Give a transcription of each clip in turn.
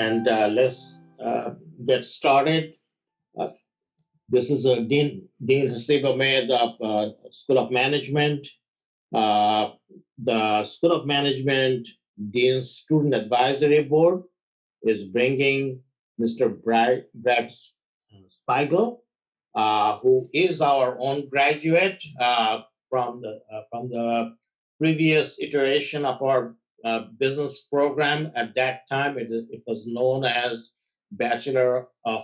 and let's get started. Uh, this is Dean Hasib Ahmed of School of Management. Uh, the School of Management Dean's Student Advisory Board is bringing Mr. Brad Spiegel, who is our own graduate from the previous iteration of our business program. At that time, it was known as Bachelor of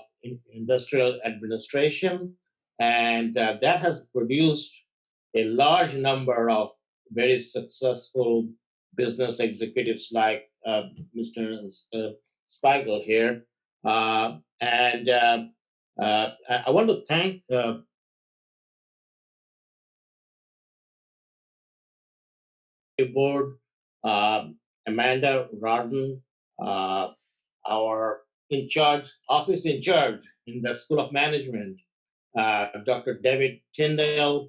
Industrial Administration, and that has produced a large number of very successful business executives like Mr. Spiegel here. And I want to thank the board, Amanda Rodden, our office in charge in the School of Management, Dr. David Tyndall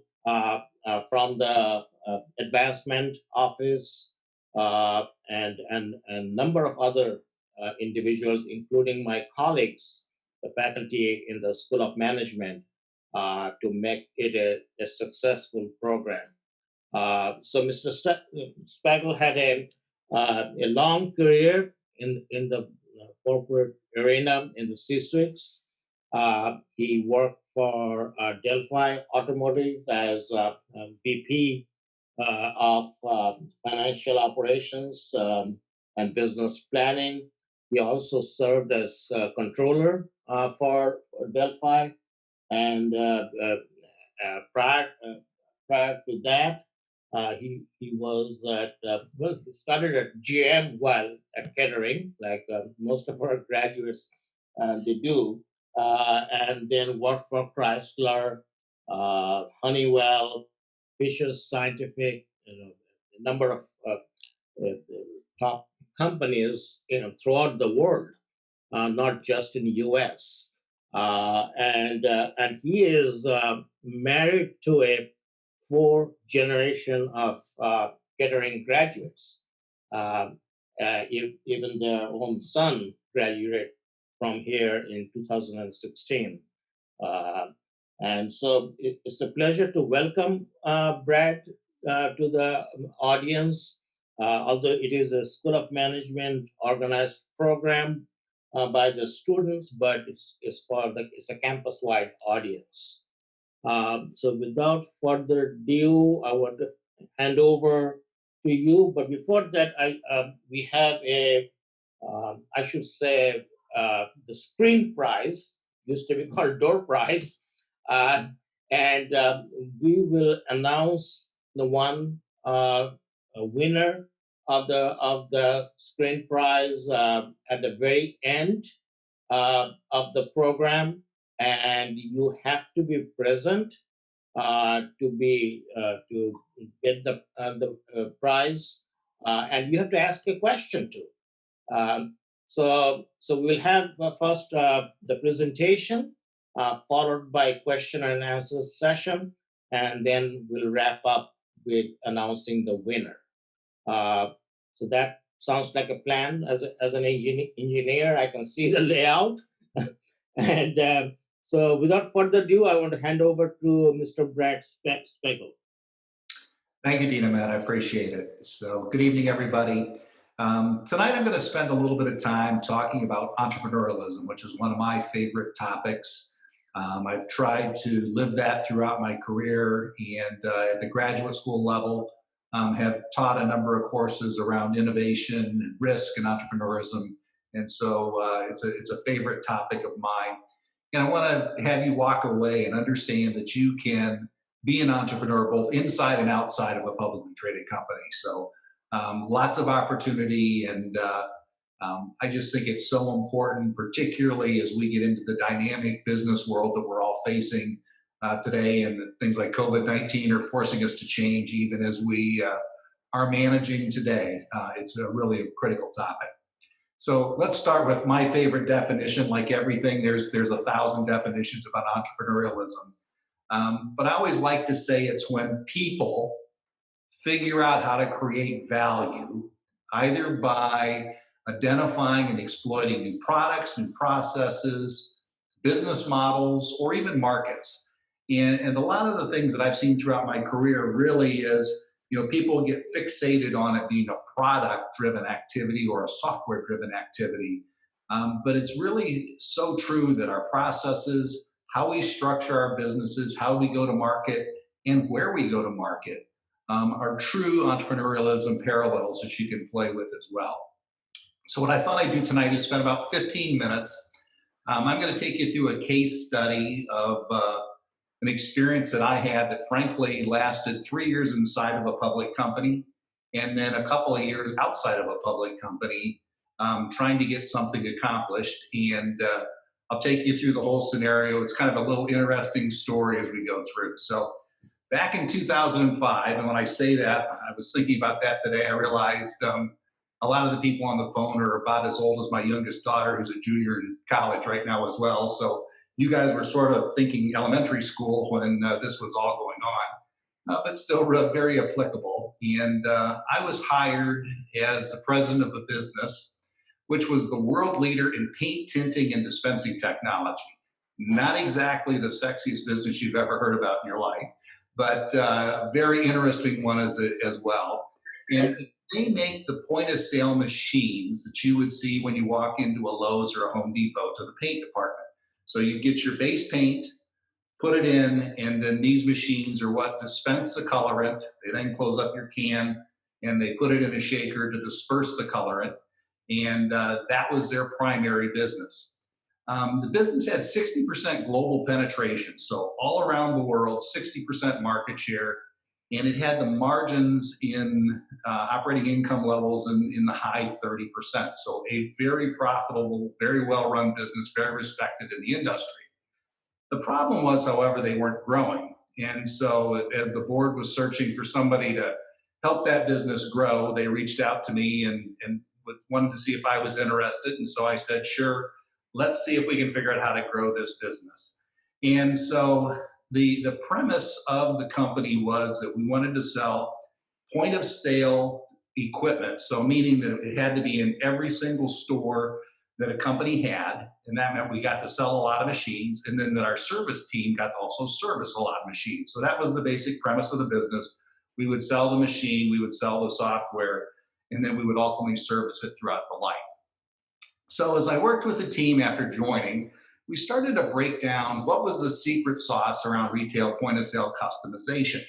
from the Advancement Office, and a number of other individuals, including my colleagues, the faculty in the School of Management, to make it a successful program. So Mr. Spiegel had a long career in the corporate arena in the C-suites. He worked for Delphi Automotive as VP of financial operations and business planning. He also served as controller for Delphi, and prior to that, he was at he started at GM while at Kettering, like most of our graduates they do, and then worked for Chrysler, Honeywell, Fisher Scientific, a number of top companies, throughout the world, not just in the U.S. And he is married to a fourth generation of Kettering graduates. Even their own son graduated from here in 2016. And so it's a pleasure to welcome Brad to the audience. Although it is a School of Management organized program by the students, but it's a campus-wide audience. So without further ado, I want to hand over to you. But before that, we have I should say, the screen prize, used to be called door prize, and we will announce the winner of the screen prize at the very end of the program, and you have to be present to get the prize, and you have to ask a question too. So we'll have first the presentation, followed by question and answer session, and then we'll wrap up with announcing the winner. So that sounds like a plan. As an engineer, I can see the layout. And so without further ado, I want to hand over to Mr. Brad Spiegel. Thank you, Dean Ahmed. I appreciate it. So good evening, everybody. Tonight, I'm going to spend a little bit of time talking about entrepreneurialism, which is one of my favorite topics. I've tried to live that throughout my career, and at the graduate school level, have taught a number of courses around innovation and risk and entrepreneurism. And so it's a favorite topic of mine. And I want to have you walk away and understand that you can be an entrepreneur both inside and outside of a publicly traded company. So lots of opportunity, and I just think it's so important, particularly as we get into the dynamic business world that we're all facing today, and that things like COVID-19 are forcing us to change even as we are managing today. It's really a critical topic. So let's start with my favorite definition. Like everything, there's 1,000 definitions about entrepreneurialism. But I always like to say it's when people figure out how to create value, either by identifying and exploiting new products, new processes, business models, or even markets. And a lot of the things that I've seen throughout my career really is, people get fixated on it being a product-driven activity or a software-driven activity. But it's really so true that our processes, how we structure our businesses, how we go to market, and where we go to market are true entrepreneurialism parallels that you can play with as well. So what I thought I'd do tonight is spend about 15 minutes. I'm going to take you through a case study of an experience that I had that frankly lasted 3 years inside of a public company and then a couple of years outside of a public company trying to get something accomplished. And I'll take you through the whole scenario. It's kind of a little interesting story as we go through. So back in 2005, and when I say that, I was thinking about that today, I realized a lot of the people on the phone are about as old as my youngest daughter, who's a junior in college right now as well. So you guys were sort of thinking elementary school when this was all going on, but still very applicable. And I was hired as the president of a business which was the world leader in paint, tinting, and dispensing technology. Not exactly the sexiest business you've ever heard about in your life, but very interesting one as well. And they make the point of sale machines that you would see when you walk into a Lowe's or a Home Depot to the paint department. So you get your base paint, put it in, and then these machines are what dispense the colorant. They then close up your can and they put it in a shaker to disperse the colorant. And that was their primary business. The business had 60% global penetration, so all around the world, 60% market share, and it had the margins in operating income levels in the high 30%. So a very profitable, very well-run business, very respected in the industry. The problem was, however, they weren't growing. And so as the board was searching for somebody to help that business grow, they reached out to me and wanted to see if I was interested. And so I said, sure, let's see if we can figure out how to grow this business. And so the premise of the company was that we wanted to sell point of sale equipment. So meaning that it had to be in every single store that a company had. And that meant we got to sell a lot of machines, and then that our service team got to also service a lot of machines. So that was the basic premise of the business. We would sell the machine, we would sell the software, and then we would ultimately service it throughout the life. So as I worked with the team after joining, we started to break down what was the secret sauce around retail point of sale customization.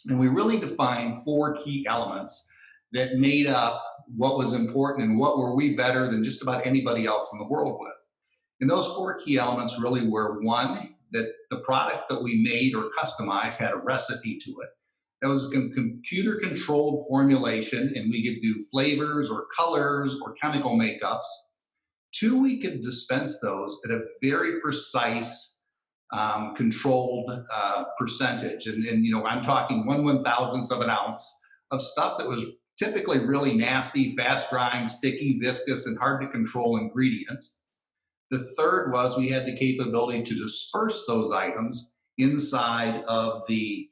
And we really defined 4 key elements that made up what was important and what were we better than just about anybody else in the world with. And those 4 key elements really were, 1, that the product that we made or customized had a recipe to it. That was a computer-controlled formulation, and we could do flavors or colors or chemical makeups. 2, we could dispense those at a very precise, controlled percentage. And I'm talking 1/1000th of an ounce of stuff that was typically really nasty, fast-drying, sticky, viscous, and hard to control ingredients. The 3rd was we had the capability to disperse those items inside of the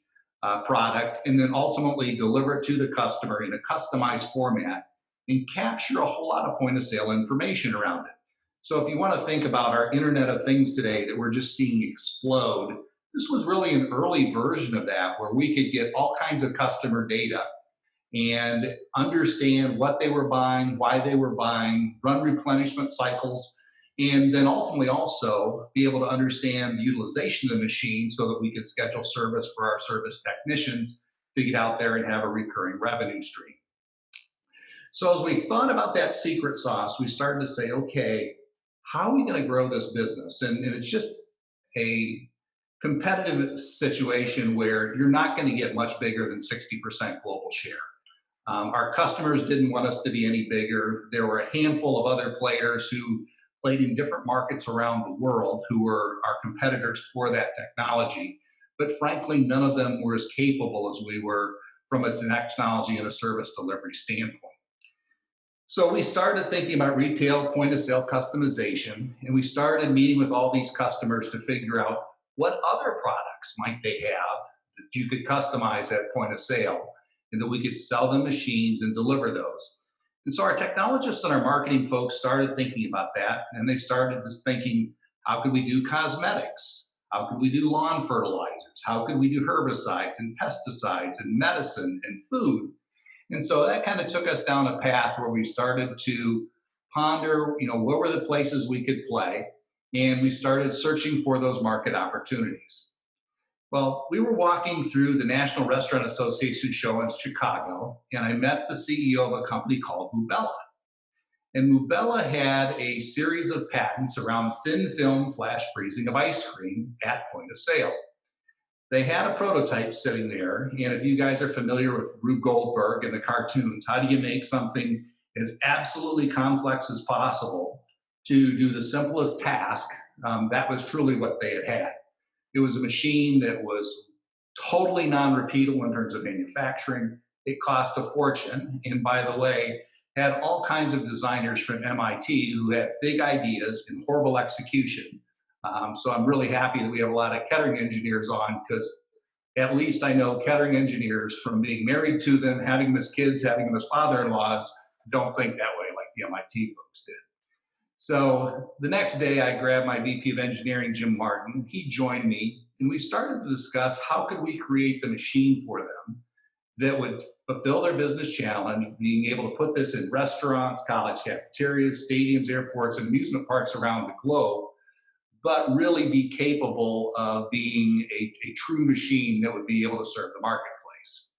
product and then ultimately deliver it to the customer in a customized format and capture a whole lot of point of sale information around it. So if you want to think about our Internet of Things today that we're just seeing explode, this was really an early version of that where we could get all kinds of customer data and understand what they were buying, why they were buying, run replenishment cycles, and then ultimately also be able to understand the utilization of the machine so that we could schedule service for our service technicians to get out there and have a recurring revenue stream. So as we thought about that secret sauce, we started to say, okay, how are we going to grow this business? And it's just a competitive situation where you're not going to get much bigger than 60% global share. Our customers didn't want us to be any bigger. There were a handful of other players who played in different markets around the world who were our competitors for that technology. But frankly, none of them were as capable as we were from a technology and a service delivery standpoint. So we started thinking about retail point of sale customization, and we started meeting with all these customers to figure out what other products might they have that you could customize at point of sale and that we could sell them machines and deliver those. And so our technologists and our marketing folks started thinking about that, and they started just thinking, how could we do cosmetics? How could we do lawn fertilizers? How could we do herbicides and pesticides and medicine and food? And so that kind of took us down a path where we started to ponder, what were the places we could play? And we started searching for those market opportunities. Well, we were walking through the National Restaurant Association show in Chicago, and I met the CEO of a company called Mubella. And Mubella had a series of patents around thin film flash freezing of ice cream at point of sale. They had a prototype sitting there, and if you guys are familiar with Rube Goldberg and the cartoons, how do you make something as absolutely complex as possible to do the simplest task? That was truly what they had. It was a machine that was totally non-repeatable in terms of manufacturing. It cost a fortune, and by the way, had all kinds of designers from MIT who had big ideas and horrible execution. So I'm really happy that we have a lot of Kettering engineers on, because at least I know Kettering engineers from being married to them, having them as kids, having them as father-in-laws, don't think that way like the MIT folks did. So the next day I grabbed my VP of engineering, Jim Martin. He joined me, and we started to discuss how could we create the machine for them that would fulfill their business challenge, being able to put this in restaurants, college cafeterias, stadiums, airports, and amusement parks around the globe, but really be capable of being a true machine that would be able to serve the marketplace.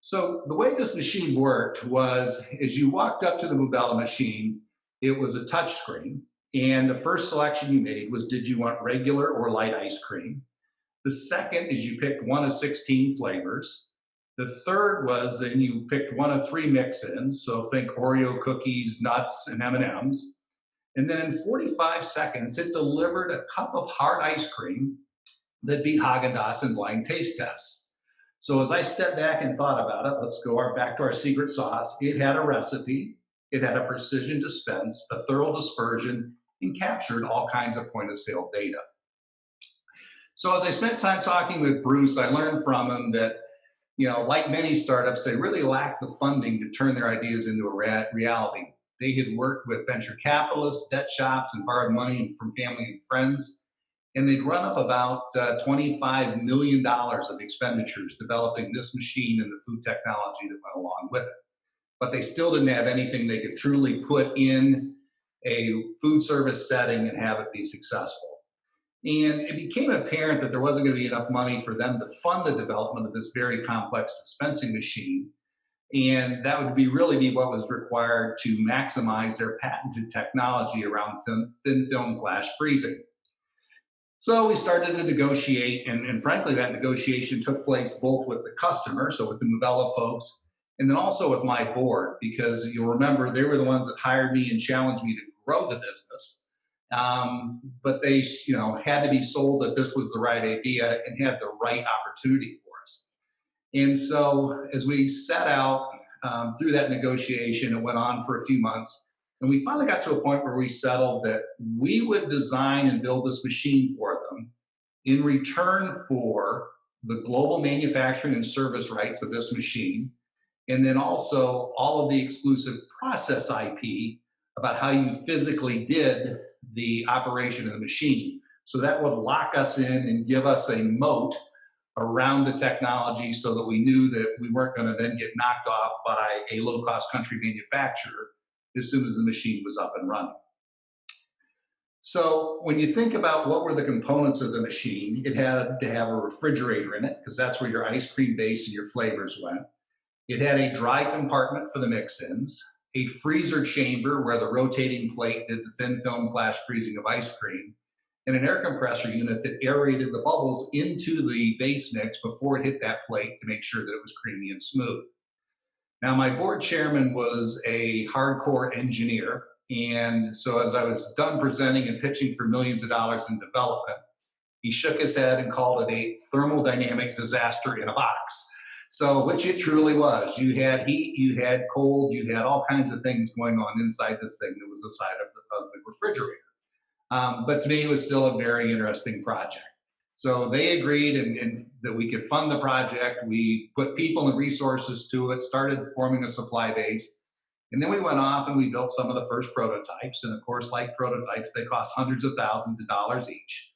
So the way this machine worked was, as you walked up to the Mubella machine, it was a touch screen, and the first selection you made was, did you want regular or light ice cream? The second is you picked one of 16 flavors. The third was then you picked one of 3 mix-ins, so think Oreo cookies, nuts, and M&Ms. And then in 45 seconds, it delivered a cup of hard ice cream that beat Haagen-Dazs in blind taste tests. So as I stepped back and thought about it, let's go back to our secret sauce. It had a recipe, it had a precision dispense, a thorough dispersion, and captured all kinds of point-of-sale data. So as I spent time talking with Bruce, I learned from him that, like many startups, they really lacked the funding to turn their ideas into a reality. They had worked with venture capitalists, debt shops, and borrowed money from family and friends. And they'd run up about $25 million of expenditures developing this machine and the food technology that went along with it. But they still didn't have anything they could truly put in a food service setting and have it be successful. And it became apparent that there wasn't going to be enough money for them to fund the development of this very complex dispensing machine. And that would really be what was required to maximize their patented technology around thin film flash freezing. So we started to negotiate, and frankly, that negotiation took place both with the customer, so with the Mubella folks, and then also with my board, because you'll remember they were the ones that hired me and challenged me to grow the business. But they, had to be sold that this was the right idea and had the right opportunity for us. And so as we set out through that negotiation, it went on for a few months, and we finally got to a point where we settled that we would design and build this machine for them in return for the global manufacturing and service rights of this machine, and then also all of the exclusive process IP about how you physically did the operation of the machine. So that would lock us in and give us a moat around the technology so that we knew that we weren't going to then get knocked off by a low-cost country manufacturer as soon as the machine was up and running. So when you think about what were the components of the machine, it had to have a refrigerator in it, because that's where your ice cream base and your flavors went. It had a dry compartment for the mix-ins, a freezer chamber where the rotating plate did the thin film flash freezing of ice cream, and an air compressor unit that aerated the bubbles into the base mix before it hit that plate to make sure that it was creamy and smooth. Now, my board chairman was a hardcore engineer, and so as I was done presenting and pitching for millions of dollars in development, he shook his head and called it a thermodynamic disaster in a box. So, which it truly was. You had heat, you had cold, you had all kinds of things going on inside this thing that was the side of the refrigerator. But to me, it was still a very interesting project. So they agreed and that we could fund the project. We put people and resources to it, started forming a supply base. And then we went off and we built some of the first prototypes. And of course, like prototypes, they cost hundreds of thousands of dollars each.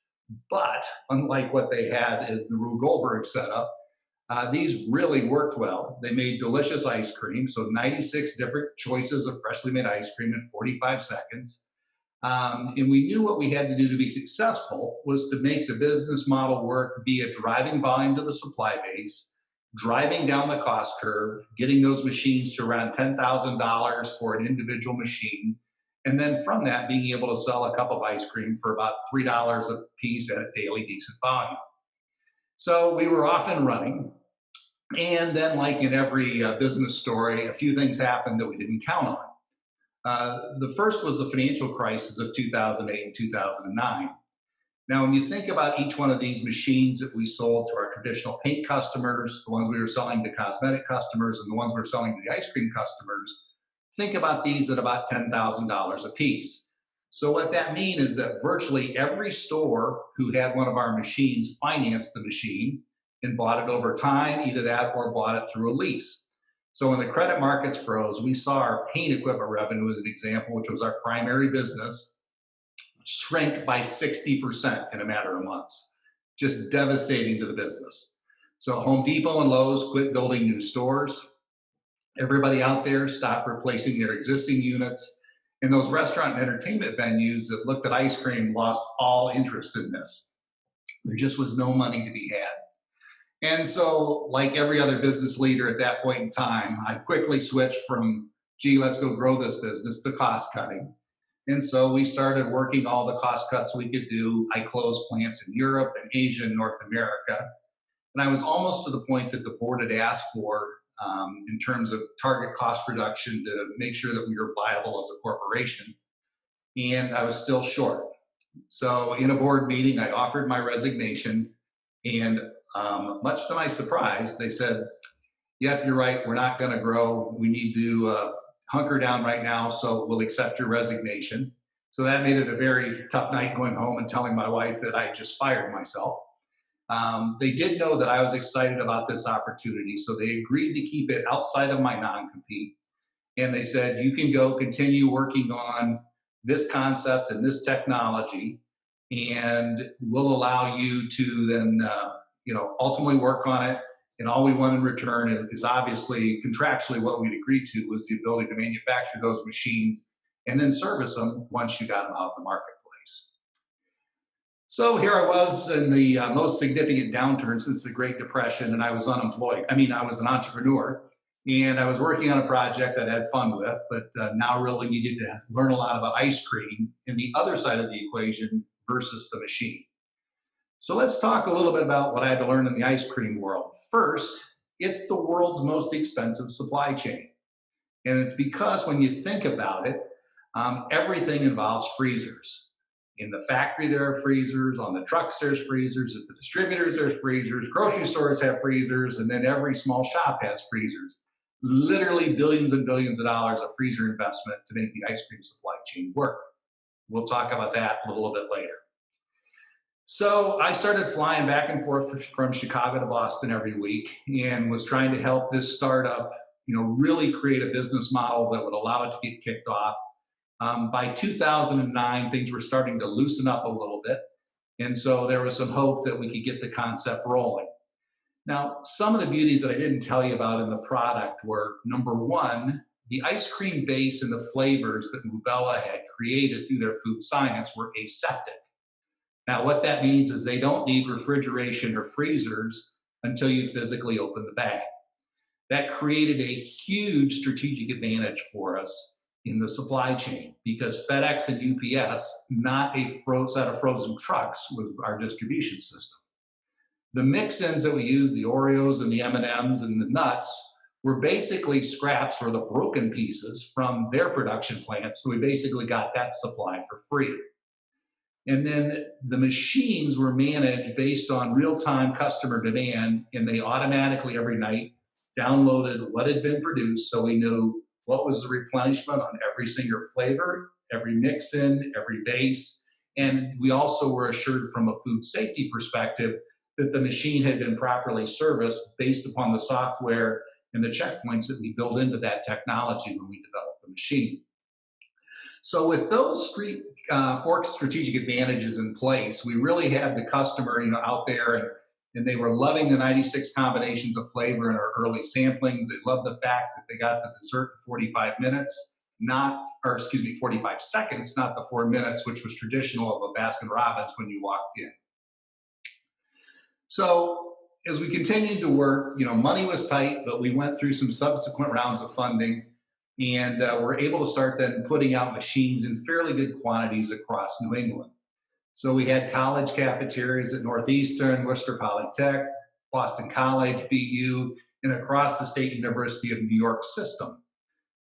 But unlike what they had in the Rube Goldberg setup, these really worked well. They made delicious ice cream. So 96 different choices of freshly made ice cream in 45 seconds. And we knew what we had to do to be successful was to make the business model work via driving volume to the supply base, driving down the cost curve, getting those machines to around $10,000 for an individual machine, and then from that, being able to sell a cup of ice cream for about $3 a piece at a daily decent volume. So we were off and running. And then, like in every business story, a few things happened that we didn't count on. The first was the financial crisis of 2008 and 2009. Now, when you think about each one of these machines that we sold to our traditional paint customers, the ones we were selling to cosmetic customers, and the ones we were selling to the ice cream customers, think about these at about $10,000 a piece. So what that means is that virtually every store who had one of our machines financed the machine and bought it over time, either that or bought it through a lease. So when the credit markets froze, we saw our paint equipment revenue as an example, which was our primary business, shrink by 60% in a matter of months. Just devastating to the business. So Home Depot and Lowe's quit building new stores. Everybody out there stopped replacing their existing units. And those restaurant and entertainment venues that looked at ice cream lost all interest in this. There just was no money to be had. And so, like every other business leader at that point in time, I quickly switched from, gee, let's go grow this business, to cost cutting. And so we started working all the cost cuts we could do. I closed plants in Europe and Asia and North America. And I was almost to the point that the board had asked for in terms of target cost reduction to make sure that we were viable as a corporation. And I was still short. So in a board meeting, I offered my resignation. And much to my surprise, they said, yep, you're right, we're not going to grow. We need to hunker down right now, so we'll accept your resignation. So that made it a very tough night going home and telling my wife that I just fired myself. They did know that I was excited about this opportunity, so they agreed to keep it outside of my non-compete. And they said, you can go continue working on this concept and this technology, and we'll allow you to then ultimately work on it. And all we want in return is obviously contractually what we'd agreed to was the ability to manufacture those machines and then service them once you got them out in the marketplace. So here I was in the most significant downturn since the Great Depression, and I was unemployed. I was an entrepreneur, and I was working on a project I'd had fun with, but now really needed to learn a lot about ice cream and the other side of the equation versus the machine. So let's talk a little bit about what I had to learn in the ice cream world. First, it's the world's most expensive supply chain. And it's because when you think about it, everything involves freezers. In the factory, there are freezers. On the trucks, there's freezers. At the distributors, there's freezers. Grocery stores have freezers. And then every small shop has freezers. Literally billions and billions of dollars of freezer investment to make the ice cream supply chain work. We'll talk about that a little bit later. So I started flying back and forth from Chicago to Boston every week and was trying to help this startup, really create a business model that would allow it to get kicked off. By 2009, things were starting to loosen up a little bit. And so there was some hope that we could get the concept rolling. Now, some of the beauties that I didn't tell you about in the product were, number one, the ice cream base and the flavors that Mubella had created through their food science were aseptic. Now, what that means is they don't need refrigeration or freezers until you physically open the bag. That created a huge strategic advantage for us in the supply chain because FedEx and UPS, not a set of frozen trucks, was our distribution system. The mix-ins that we used, the Oreos and the M&Ms and the nuts, were basically scraps or the broken pieces from their production plants. So we basically got that supply for free. And then the machines were managed based on real-time customer demand, and they automatically every night downloaded what had been produced so we knew what was the replenishment on every single flavor, every mix-in, every base. And we also were assured from a food safety perspective that the machine had been properly serviced based upon the software and the checkpoints that we built into that technology when we developed the machine. So with those four strategic advantages in place, we really had the customer, out there, and they were loving the 96 combinations of flavor in our early samplings. They loved the fact that they got the dessert in 45 minutes, 45 seconds, not the 4 minutes, which was traditional of a Baskin Robbins when you walked in. So as we continued to work, money was tight, but we went through some subsequent rounds of funding, and we're able to start then putting out machines in fairly good quantities across New England. So we had college cafeterias at Northeastern, Worcester Polytech, Boston College, BU, and across the State University of New York system.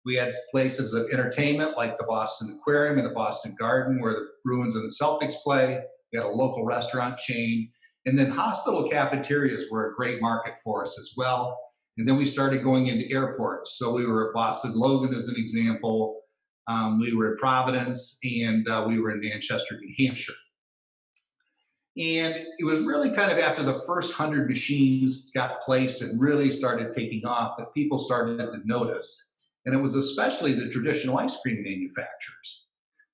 We had places of entertainment like the Boston Aquarium and the Boston Garden, where the Bruins and the Celtics play. We had a local restaurant chain. And then hospital cafeterias were a great market for us as well. And then we started going into airports. So we were at Boston Logan as an example. We were at Providence, and we were in Manchester, New Hampshire. And it was really kind of after the first 100 machines got placed and really started taking off that people started to notice. And it was especially the traditional ice cream manufacturers.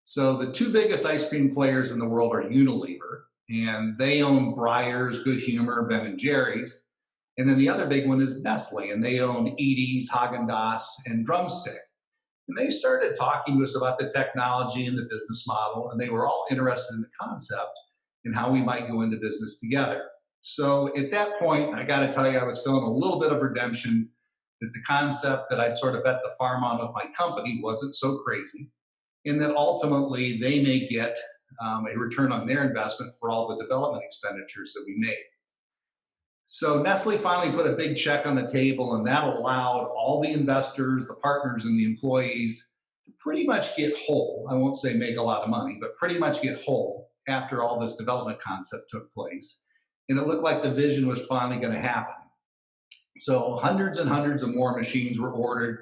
So the two biggest ice cream players in the world are Unilever, and they own Breyers, Good Humor, Ben & Jerry's. And then the other big one is Nestle, and they own Edie's, Haagen-Dazs, and Drumstick. And they started talking to us about the technology and the business model, and they were all interested in the concept and how we might go into business together. So at that point, I got to tell you, I was feeling a little bit of redemption that the concept that I'd sort of bet the farm on with my company wasn't so crazy, and that ultimately they may get a return on their investment for all the development expenditures that we made. So Nestle finally put a big check on the table, and that allowed all the investors, the partners, and the employees to pretty much get whole. I won't say make a lot of money, but pretty much get whole after all this development concept took place. And it looked like the vision was finally going to happen. So hundreds and hundreds of more machines were ordered,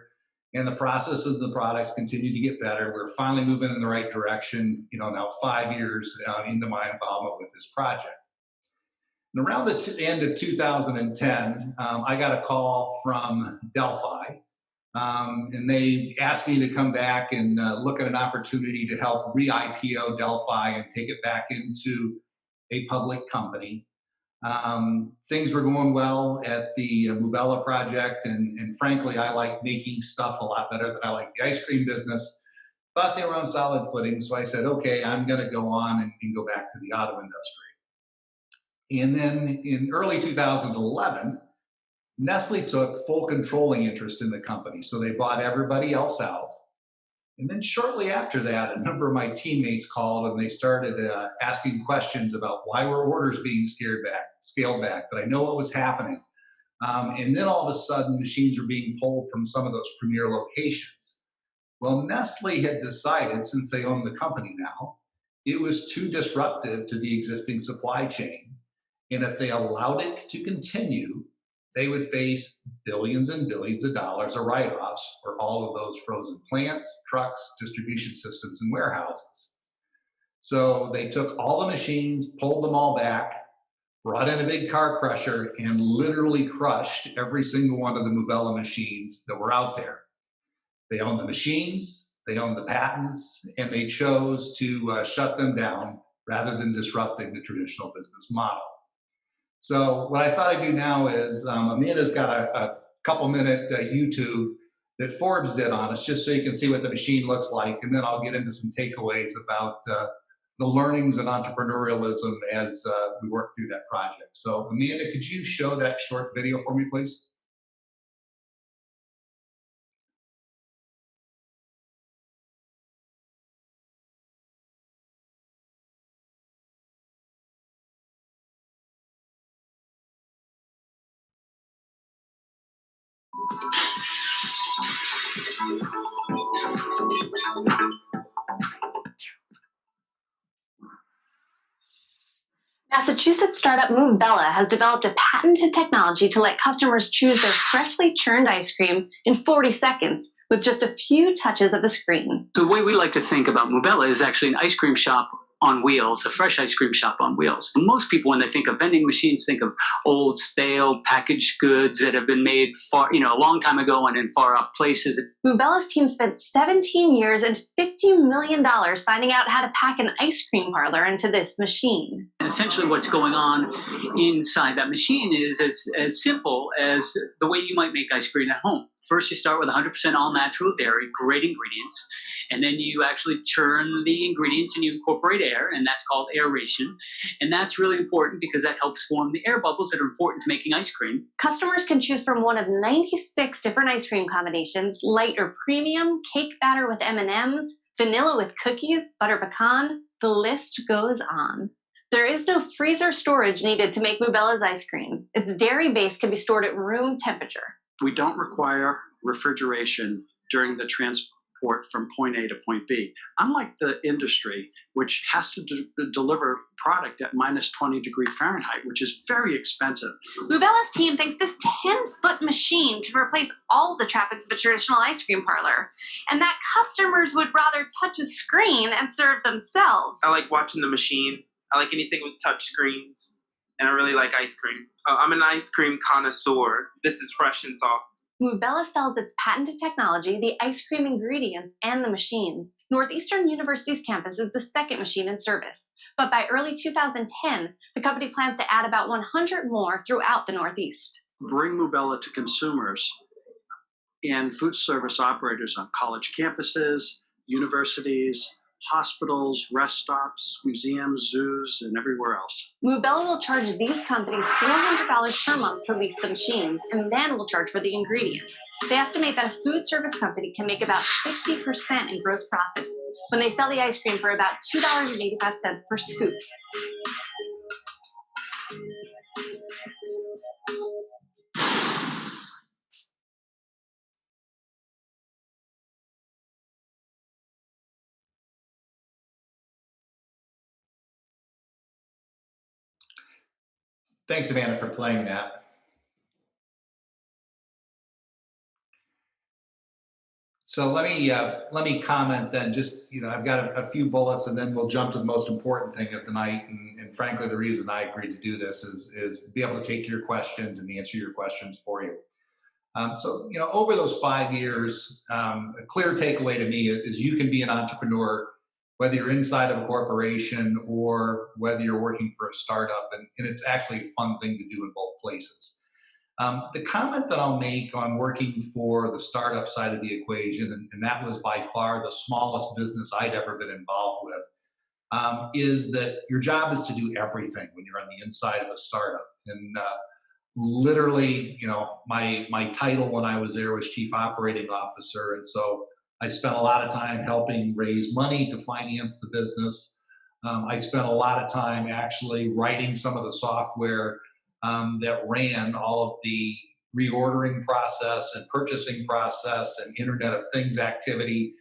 and the process of the products continued to get better. We're finally moving in the right direction, now 5 years into my involvement with this project. And around the end of 2010, I got a call from Delphi, and they asked me to come back and look at an opportunity to help re-IPO Delphi and take it back into a public company. Things were going well at the Mubella project, and frankly, I like making stuff a lot better than I like the ice cream business. Thought they were on solid footing, so I said, okay, I'm going to go on and go back to the auto industry. And then in early 2011, Nestle took full controlling interest in the company, so they bought everybody else out. And then shortly after that, a number of my teammates called, and they started asking questions about why were orders being scaled back, but I know what was happening. And then all of a sudden, machines were being pulled from some of those premier locations. Well, Nestle had decided, since they own the company now, it was too disruptive to the existing supply chain. And if they allowed it to continue, they would face billions and billions of dollars of write-offs for all of those frozen plants, trucks, distribution systems, and warehouses. So they took all the machines, pulled them all back, brought in a big car crusher, and literally crushed every single one of the Mubella machines that were out there. They own the machines, they own the patents, and they chose to shut them down rather than disrupting the traditional business model. So what I thought I'd do now is, Amanda's got a couple-minute YouTube that Forbes did on us, just so you can see what the machine looks like, and then I'll get into some takeaways about the learnings and entrepreneurialism as we work through that project. So Amanda, could you show that short video for me, please? Massachusetts startup Mubella has developed a patented technology to let customers choose their freshly churned ice cream in 40 seconds with just a few touches of a screen. The way we like to think about Mubella is actually an ice cream shop on wheels, a fresh ice cream shop on wheels. Most people, when they think of vending machines, think of old, stale, packaged goods that have been made a long time ago and in far off places. Mubella's team spent 17 years and $50 million finding out how to pack an ice cream parlor into this machine. And essentially what's going on inside that machine is as simple as the way you might make ice cream at home. First, you start with 100% all natural dairy, great ingredients, and then you actually churn the ingredients and you incorporate air, and that's called aeration. And that's really important because that helps form the air bubbles that are important to making ice cream. Customers can choose from one of 96 different ice cream combinations: light or premium, cake batter with M&Ms, vanilla with cookies, butter pecan. The list goes on. There is no freezer storage needed to make Mubella's ice cream. Its dairy base can be stored at room temperature. We don't require refrigeration during the transport from point A to point B. Unlike the industry, which has to deliver product at minus 20 degree Fahrenheit, which is very expensive. Mubella's team thinks this 10-foot machine can replace all the trappings of a traditional ice cream parlor, and that customers would rather touch a screen and serve themselves. I like watching the machine. I like anything with touch screens. And I really like ice cream. I'm an ice cream connoisseur. This is fresh and soft. Mubella sells its patented technology, the ice cream ingredients, and the machines. Northeastern University's campus is the second machine in service. But by early 2010, the company plans to add about 100 more throughout the Northeast. Bring Mubella to consumers and food service operators on college campuses, universities, hospitals, rest stops, museums, zoos, and everywhere else. Mubella will charge these companies $400 per month to lease the machines, and then will charge for the ingredients. They estimate that a food service company can make about 60% in gross profit when they sell the ice cream for about $2.85 per scoop. Thanks, Amanda, for playing that. So let me comment then. Just, I've got a few bullets, and then we'll jump to the most important thing of the night. And frankly, the reason I agreed to do this is to be able to take your questions and answer your questions for you. So over those 5 years, a clear takeaway to me is you can be an entrepreneur whether you're inside of a corporation or whether you're working for a startup, and it's actually a fun thing to do in both places. The comment that I'll make on working for the startup side of the equation, and that was by far the smallest business I'd ever been involved with, is that your job is to do everything when you're on the inside of a startup. And literally, my title when I was there was Chief Operating Officer, and so I spent a lot of time helping raise money to finance the business. I spent a lot of time actually writing some of the software that ran all of the reordering process and purchasing process and Internet of Things activity,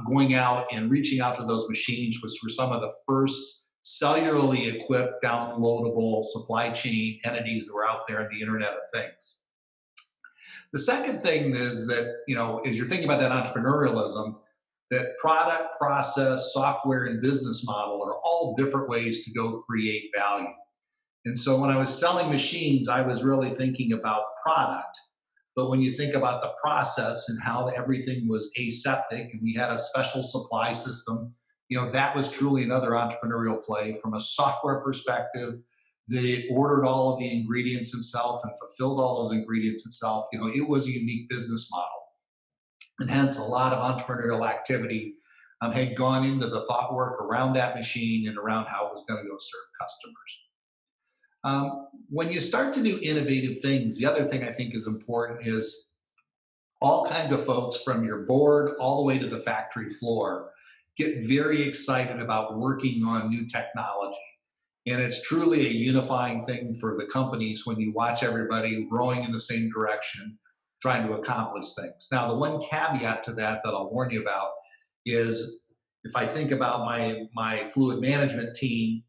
going out and reaching out to those machines, which were some of the first cellularly equipped, downloadable supply chain entities that were out there in the Internet of Things. The second thing is that, as you're thinking about that entrepreneurialism, that product, process, software, and business model are all different ways to go create value. And so when I was selling machines, I was really thinking about product. But when you think about the process and how everything was aseptic and we had a special supply system, that was truly another entrepreneurial play from a software perspective. That it ordered all of the ingredients itself and fulfilled all those ingredients itself. It was a unique business model. And hence a lot of entrepreneurial activity had gone into the thought work around that machine and around how it was going to go serve customers. When you start to do innovative things, the other thing I think is important is all kinds of folks from your board all the way to the factory floor get very excited about working on new technology. And it's truly a unifying thing for the companies when you watch everybody rowing in the same direction, trying to accomplish things. Now, the one caveat to that I'll warn you about is if I think about my fluid management team,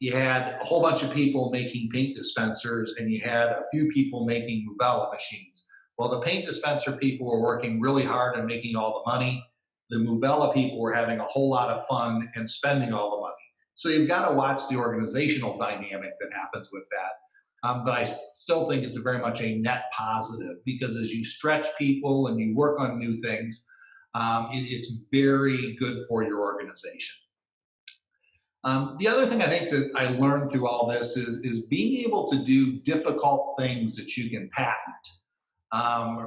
you had a whole bunch of people making paint dispensers and you had a few people making Mubella machines. Well, the paint dispenser people were working really hard on making all the money. the Mubella people were having a whole lot of fun and spending all the money. So you've got to watch the organizational dynamic that happens with that. But I still think it's very much a net positive, because as you stretch people and you work on new things, it's very good for your organization. The other thing I think that I learned through all this is being able to do difficult things that you can patent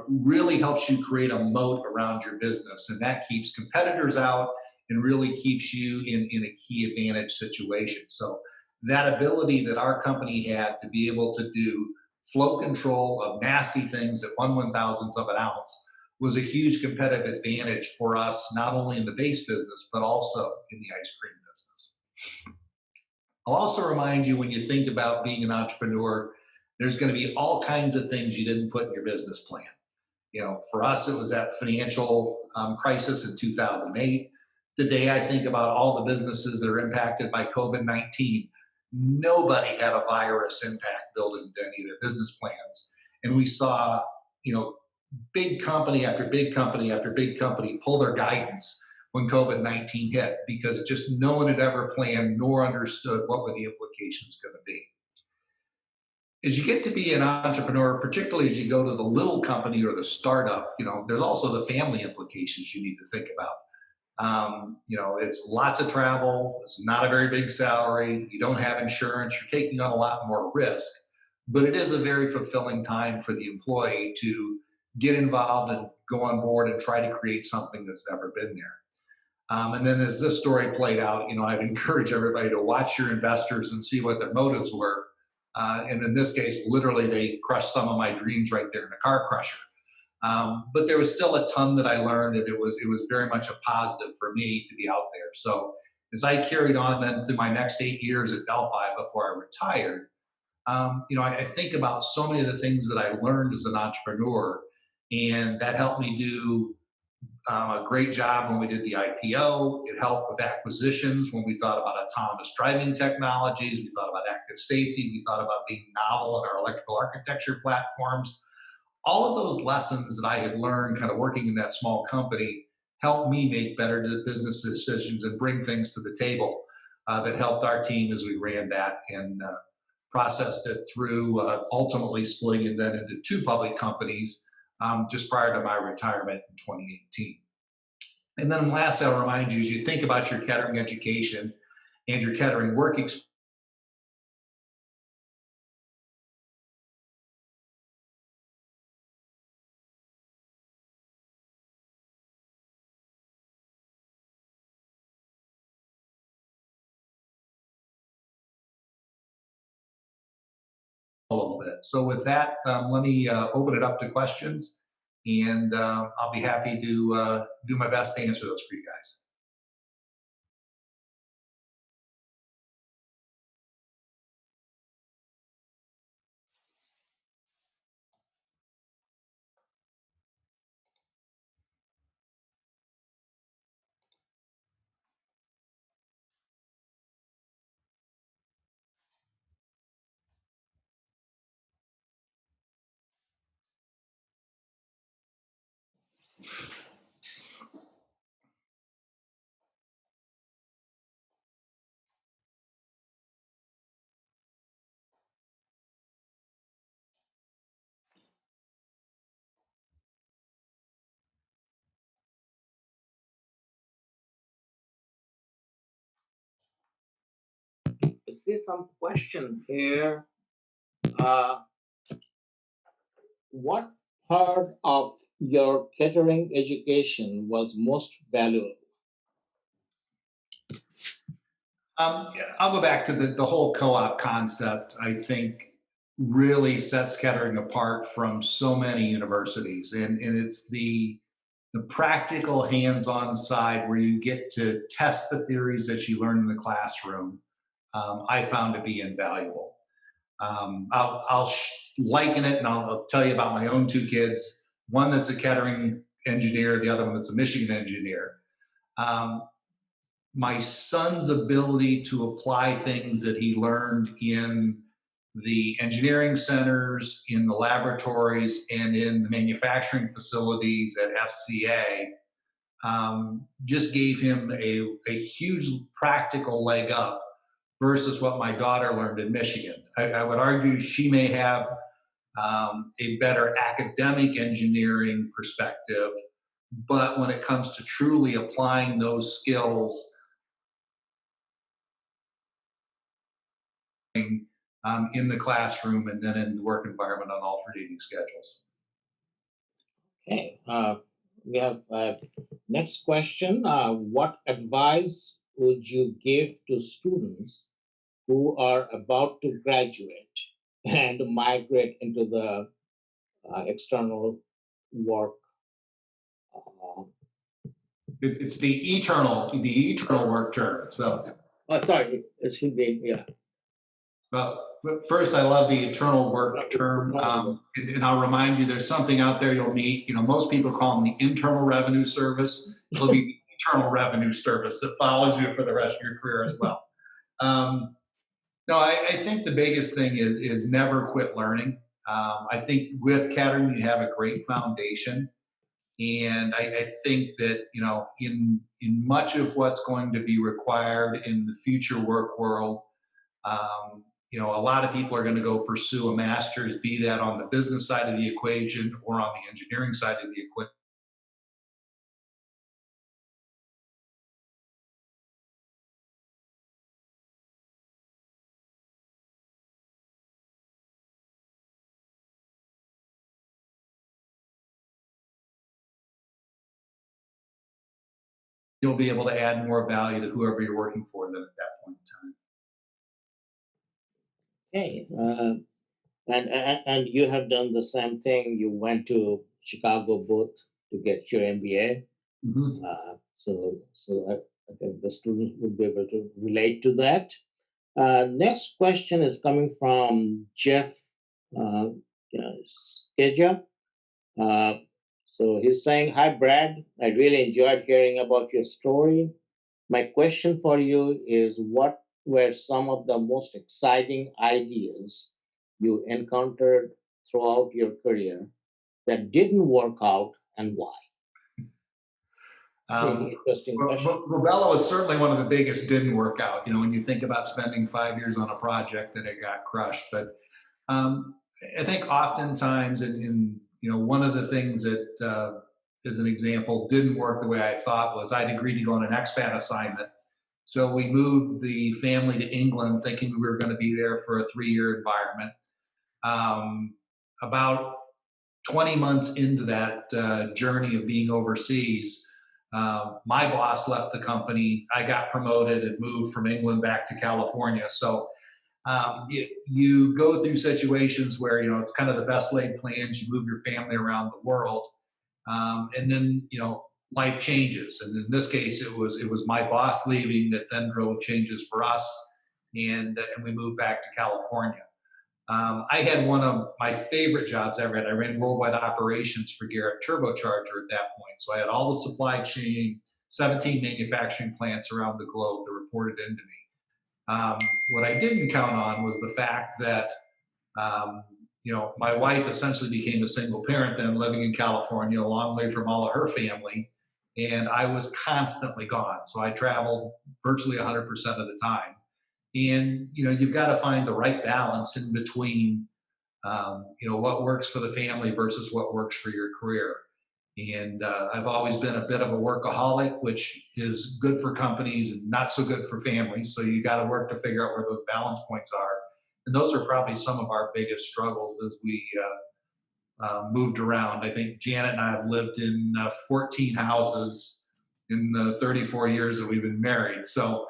really helps you create a moat around your business, and that keeps competitors out and really keeps you in a key advantage situation. So that ability that our company had to be able to do flow control of nasty things at 1/1000th of an ounce was a huge competitive advantage for us, not only in the base business, but also in the ice cream business. I'll also remind you, when you think about being an entrepreneur, there's going to be all kinds of things you didn't put in your business plan. You know, for us, it was that financial crisis in 2008. Today, I think about all the businesses that are impacted by COVID-19. Nobody had a virus impact built into any of their business plans. And we saw, you know, big company after big company after big company pull their guidance when COVID-19 hit, because just no one had ever planned nor understood what were the implications going to be. As you get to be an entrepreneur, particularly as you go to the little company or the startup, you know, there's also the family implications you need to think about. You know, it's lots of travel, it's not a very big salary, you don't have insurance, you're taking on a lot more risk, but it is a very fulfilling time for the employee to get involved and go on board and try to create something that's never been there. And then as this story played out, you know, I'd encourage everybody to watch your investors and see what their motives were. And in this case, literally, they crushed some of my dreams right there in a car crusher. But there was still a ton that I learned, and it was very much a positive for me to be out there. So as I carried on then through my next 8 years at Delphi before I retired, you know, I think about so many of the things that I learned as an entrepreneur, and that helped me do a great job when we did the IPO. It helped with acquisitions when we thought about autonomous driving technologies. We thought about active safety. We thought about being novel in our electrical architecture platforms. All of those lessons that I had learned kind of working in that small company helped me make better business decisions and bring things to the table that helped our team as we ran that and processed it through ultimately splitting it then into 2 public companies just prior to my retirement in 2018. And then last, I'll remind you, as you think about your Kettering education and your Kettering work experience, a little bit. So with that, let me open it up to questions, and I'll be happy to do my best to answer those for you guys. I see some question here. Uh, what part of your Kettering education was most valuable? I'll go back to the whole co-op concept. I think really sets Kettering apart from so many universities, and it's the practical hands-on side where you get to test the theories that you learn in the classroom. I found to be invaluable. I'll liken it, and I'll tell you about my own 2 kids. One that's a Kettering engineer, the other one that's a Michigan engineer. My son's ability to apply things that he learned in the engineering centers, in the laboratories, and in the manufacturing facilities at FCA just gave him a huge practical leg up versus what my daughter learned in Michigan. I would argue she may have a better academic engineering perspective, but when it comes to truly applying those skills in the classroom and then in the work environment on alternating schedules. Okay, we have next question. What advice would you give to students who are about to graduate and migrate into the external work? It's the eternal work term. So, oh, sorry, it should be, yeah. Well, first, I love the eternal work term, and I'll remind you, there's something out there you'll meet. You know, most people call them the internal revenue service. It'll be the eternal revenue service that follows you for the rest of your career as well. No, I think the biggest thing is never quit learning. I think with Kettering, you have a great foundation. And I think that, you know, in much of what's going to be required in the future work world, you know, a lot of people are going to go pursue a master's, be that on the business side of the equation or on the engineering side of the equation. You'll be able to add more value to whoever you're working for then at that point in Okay, time. and you have done the same thing. You went to Chicago booth to get your MBA. Mm-hmm. So I think the students would be able to relate to that. Next question is coming from Jeff Skeja. So he's saying, "Hi, Brad. I really enjoyed hearing about your story. My question for you is, what were some of the most exciting ideas you encountered throughout your career that didn't work out, and why?" Interesting question. Rubella was certainly one of the biggest didn't work out. You know, when you think about spending 5 years on a project and it got crushed. But I think oftentimes, in you know, one of the things that, as an example, didn't work the way I thought was I'd agreed to go on an expat assignment. So we moved the family to England thinking we were going to be there for a 3-year environment. About 20 months into that journey of being overseas, my boss left the company. I got promoted and moved from England back to California. So you go through situations where, you know, it's kind of the best laid plans. You move your family around the world, and then, you know, life changes. And in this case, it was my boss leaving that then drove changes for us, and we moved back to California. I had one of my favorite jobs I ever had. I ran worldwide operations for Garrett Turbocharger at that point. So I had all the supply chain, 17 manufacturing plants around the globe that reported into me. What I didn't count on was the fact that, you know, my wife essentially became a single parent then, living in California, a long way from all of her family, and I was constantly gone. So I traveled virtually 100% of the time. And, you know, you've got to find the right balance in between, you know, what works for the family versus what works for your career. And I've always been a bit of a workaholic, which is good for companies and not so good for families. So you got to work to figure out where those balance points are. And those are probably some of our biggest struggles as we moved around. I think Janet and I have lived in 14 houses in the 34 years that we've been married. So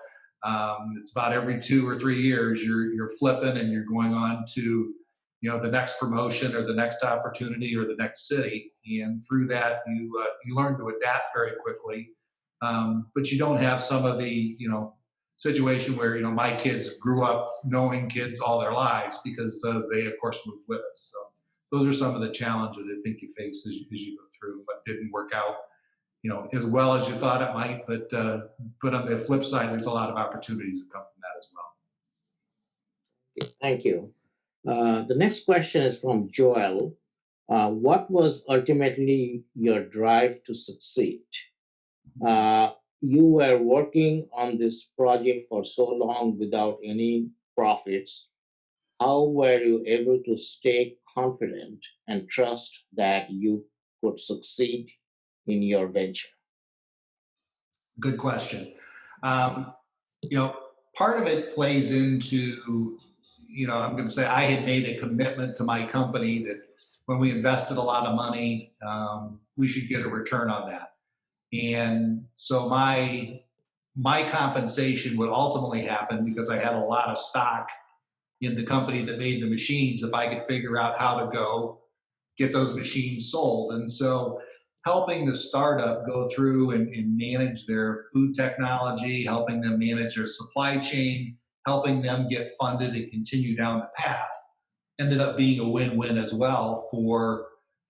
it's about every 2 or 3 years you're flipping and you're going on to, you know, the next promotion or the next opportunity or the next city. And through that, you learn to adapt very quickly. But you don't have some of the, you know, situation where, you know, my kids grew up knowing kids all their lives because they, of course, moved with us. So those are some of the challenges I think you face as you go through, but didn't work out, you know, as well as you thought it might. But on the flip side, there's a lot of opportunities that come from that as well. Thank you. The next question is from Joel. What was ultimately your drive to succeed? You were working on this project for so long without any profits. How were you able to stay confident and trust that you could succeed in your venture? Good question. Um, Part of it plays into, I'm going to say I had made a commitment to my company that when we invested a lot of money, we should get a return on that. And so my compensation would ultimately happen because I had a lot of stock in the company that made the machines if I could figure out how to go get those machines sold. And so helping the startup go through and manage their food technology, helping them manage their supply chain, helping them get funded and continue down the path ended up being a win-win as well for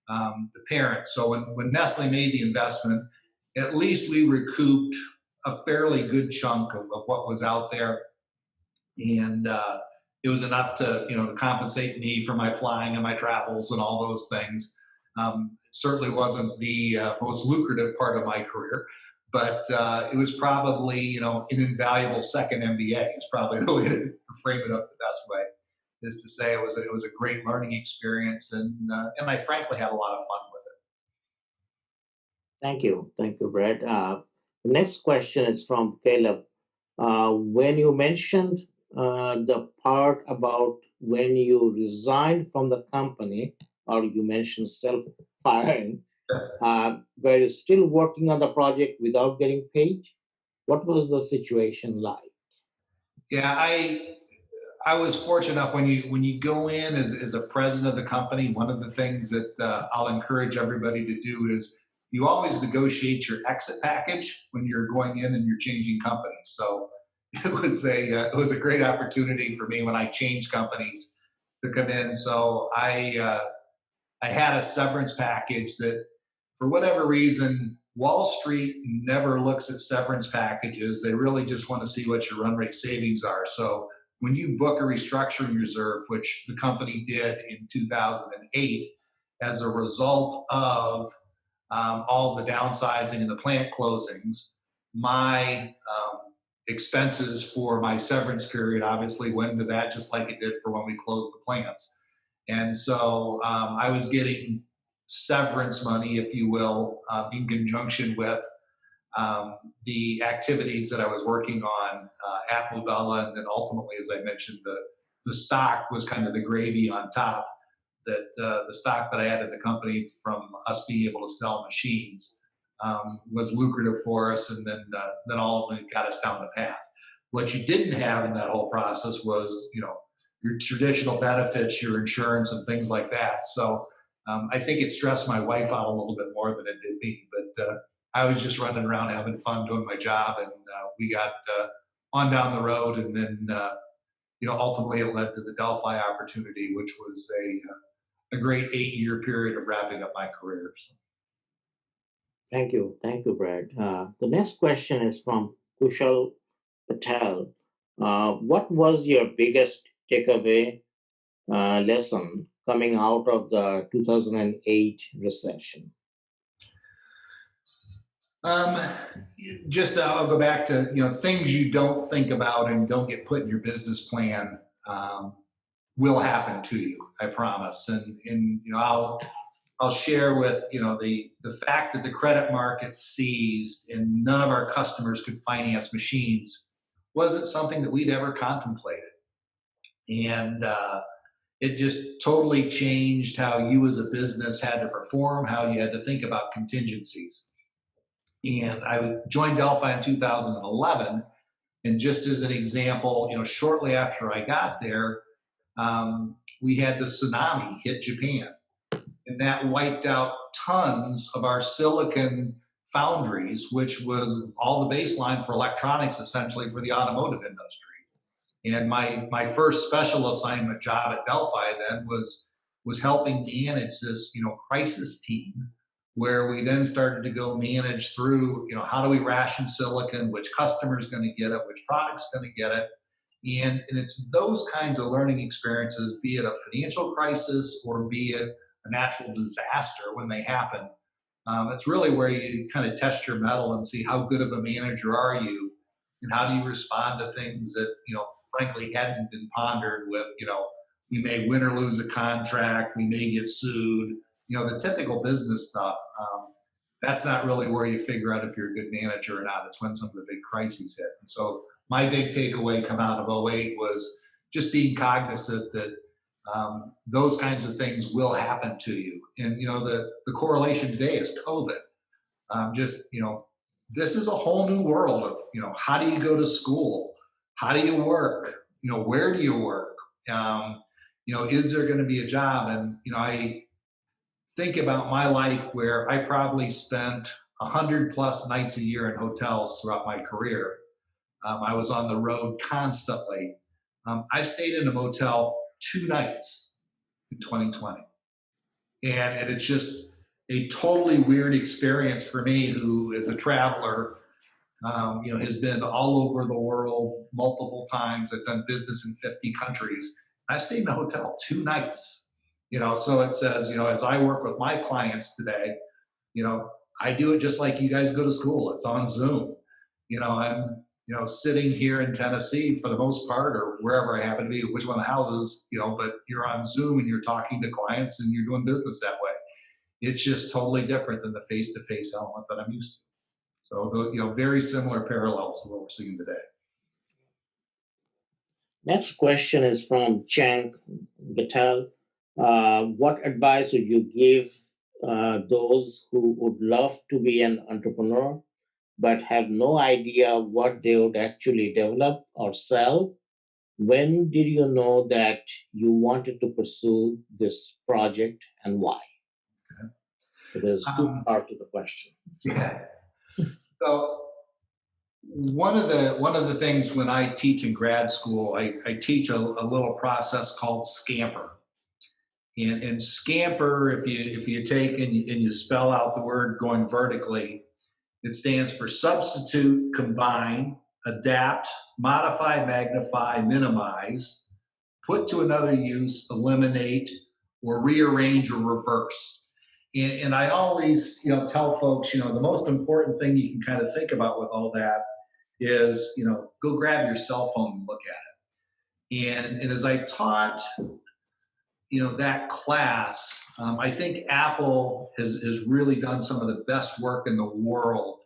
the parents. So when Nestle made the investment, at least we recouped a fairly good chunk of what was out there. And it was enough to to compensate me for my flying and my travels and all those things. It certainly wasn't the most lucrative part of my career, but it was probably an invaluable second MBA. Is probably the way to frame it up the best way. Is to say it was a great learning experience, and I frankly had a lot of fun with Thank you, Brad. The next question is from Caleb. When you mentioned the part about when you resigned from the company, or you mentioned self-firing, were you still working on the project without getting paid? What was the situation like? Yeah, I was fortunate enough when you go in as a president of the company. One of the things that I'll encourage everybody to do is you always negotiate your exit package when you're going in and you're changing companies. So it was a great opportunity for me when I changed companies to come in. So I had a severance package that, for whatever reason, Wall Street never looks at severance packages. They really just want to see what your run rate savings are. So when you book a restructuring reserve, which the company did in 2008, as a result of all the downsizing and the plant closings, my expenses for my severance period obviously went into that, just like it did for when we closed the plants. And so I was getting severance money, if you will, in conjunction with the activities that I was working on at Mubella. And then ultimately, as I mentioned, the stock was kind of the gravy on top. That the stock that I had in the company from us being able to sell machines was lucrative for us, and then all of it got us down the path. What you didn't have in that whole process was, your traditional benefits, your insurance, and things like that. So I think it stressed my wife out a little bit more than it did me. But I was just running around having fun doing my job, and we got on down the road, and then ultimately it led to the Delphi opportunity, which was a great 8-year period of wrapping up my career. So. Thank you, Brad. The next question is from Kushal Patel. What was your biggest takeaway lesson coming out of the 2008 recession? I'll go back to things you don't think about and don't get put in your business plan will happen to you. I promise. And I'll share with the fact that the credit market seized and none of our customers could finance machines wasn't something that we'd ever contemplated. And it just totally changed how you as a business had to perform, how you had to think about contingencies. And I joined Delphi in 2011. And just as an example, shortly after I got there, we had the tsunami hit Japan. And that wiped out tons of our silicon foundries, which was all the baseline for electronics, essentially, for the automotive industry. And my first special assignment job at Delphi then was helping manage this crisis team, where we then started to go manage through how do we ration silicon, which customer's going to get it, which product's going to get it. And it's those kinds of learning experiences, be it a financial crisis or be it a natural disaster when they happen, It's really where you kind of test your mettle and see how good of a manager are you, and how do you respond to things that, frankly hadn't been pondered with, we may win or lose a contract, we may get sued, the typical business stuff. That's not really where you figure out if you're a good manager or not. It's when some of the big crises hit. And so my big takeaway come out of '08 was just being cognizant that those kinds of things will happen to you. And, the correlation today is COVID. This is a whole new world of, how do you go to school? How do you work? Where do you work? Is there going to be a job? And, I think about my life where I probably spent 100+ nights a year in hotels throughout my career. I was on the road constantly. I've stayed in a motel 2 nights in 2020. And it's just a totally weird experience for me, who is a traveler, has been all over the world multiple times. I've done business in 50 countries. I've stayed in a hotel 2 nights. So it says, as I work with my clients today, I do it just like you guys go to school. It's on Zoom. I'm, sitting here in Tennessee for the most part, or wherever I happen to be, which one of the houses, but you're on Zoom and you're talking to clients and you're doing business that way. It's just totally different than the face-to-face element that I'm used to. So, very similar parallels to what we're seeing today. Next question is from Chang Gatel. What advice would you give those who would love to be an entrepreneur but have no idea what they would actually develop or sell? When did you know that you wanted to pursue this project, and why? Okay. So there's 2 parts to the question. Yeah. So one of the things when I teach in grad school, I teach a little process called Scamper. And Scamper, if you take and you spell out the word going vertically, it stands for substitute, combine, adapt, modify, magnify, minimize, put to another use, eliminate, or rearrange or reverse. And I always, tell folks, the most important thing you can kind of think about with all that is, go grab your cell phone and look at it. And as I taught, that class, I think Apple has really done some of the best work in the world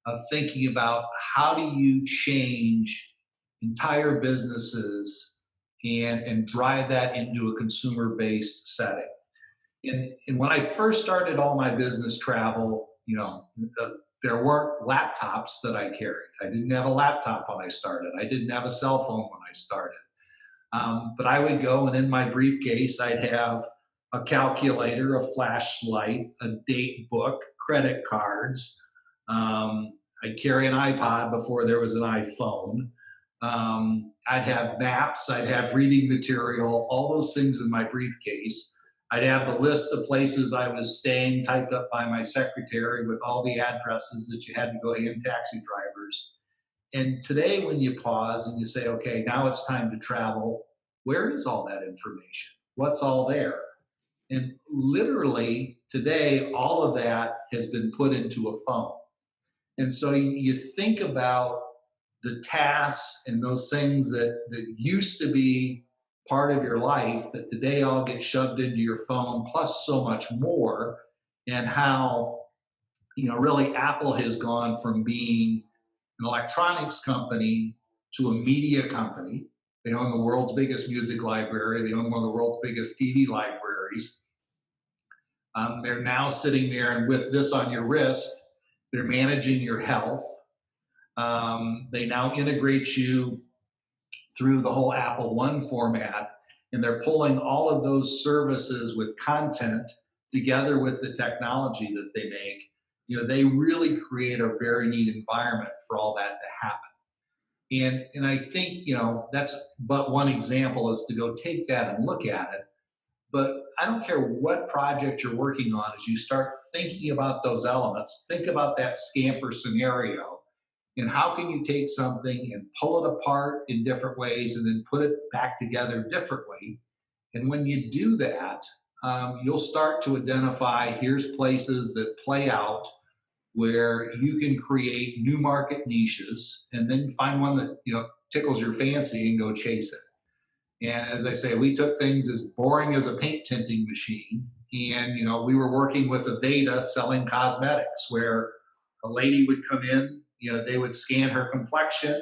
of thinking about how do you change entire businesses and drive that into a consumer-based setting. And when I first started all my business travel, there weren't laptops that I carried. I didn't have a laptop when I started. I didn't have a cell phone when I started. But I would go, and in my briefcase, I'd have a calculator, a flashlight, a date book, credit cards. I'd carry an iPod before there was an iPhone. I'd have maps. I'd have reading material, all those things in my briefcase. I'd have the list of places I was staying typed up by my secretary with all the addresses that you had to go hand taxi drivers. And today, when you pause and you say, okay, now it's time to travel, where is all that information? What's all there? And literally today, all of that has been put into a phone. And so you think about the tasks and those things that used to be part of your life that today all get shoved into your phone, plus so much more, and how, really Apple has gone from being an electronics company to a media company. They own the world's biggest music library. They own one of the world's biggest TV libraries. They're now sitting there, and with this on your wrist, they're managing your health. They now integrate you through the whole Apple One format, and they're pulling all of those services with content together with the technology that they make. They really create a very neat environment for all that to happen. And I think, that's but one example, is to go take that and look at it. But I don't care what project you're working on, as you start thinking about those elements, think about that Scamper scenario, and how can you take something and pull it apart in different ways and then put it back together differently. And when you do that, you'll start to identify here's places that play out where you can create new market niches, and then find one that tickles your fancy and go chase it. And as I say, we took things as boring as a paint tinting machine, and we were working with Aveda selling cosmetics, where a lady would come in, they would scan her complexion,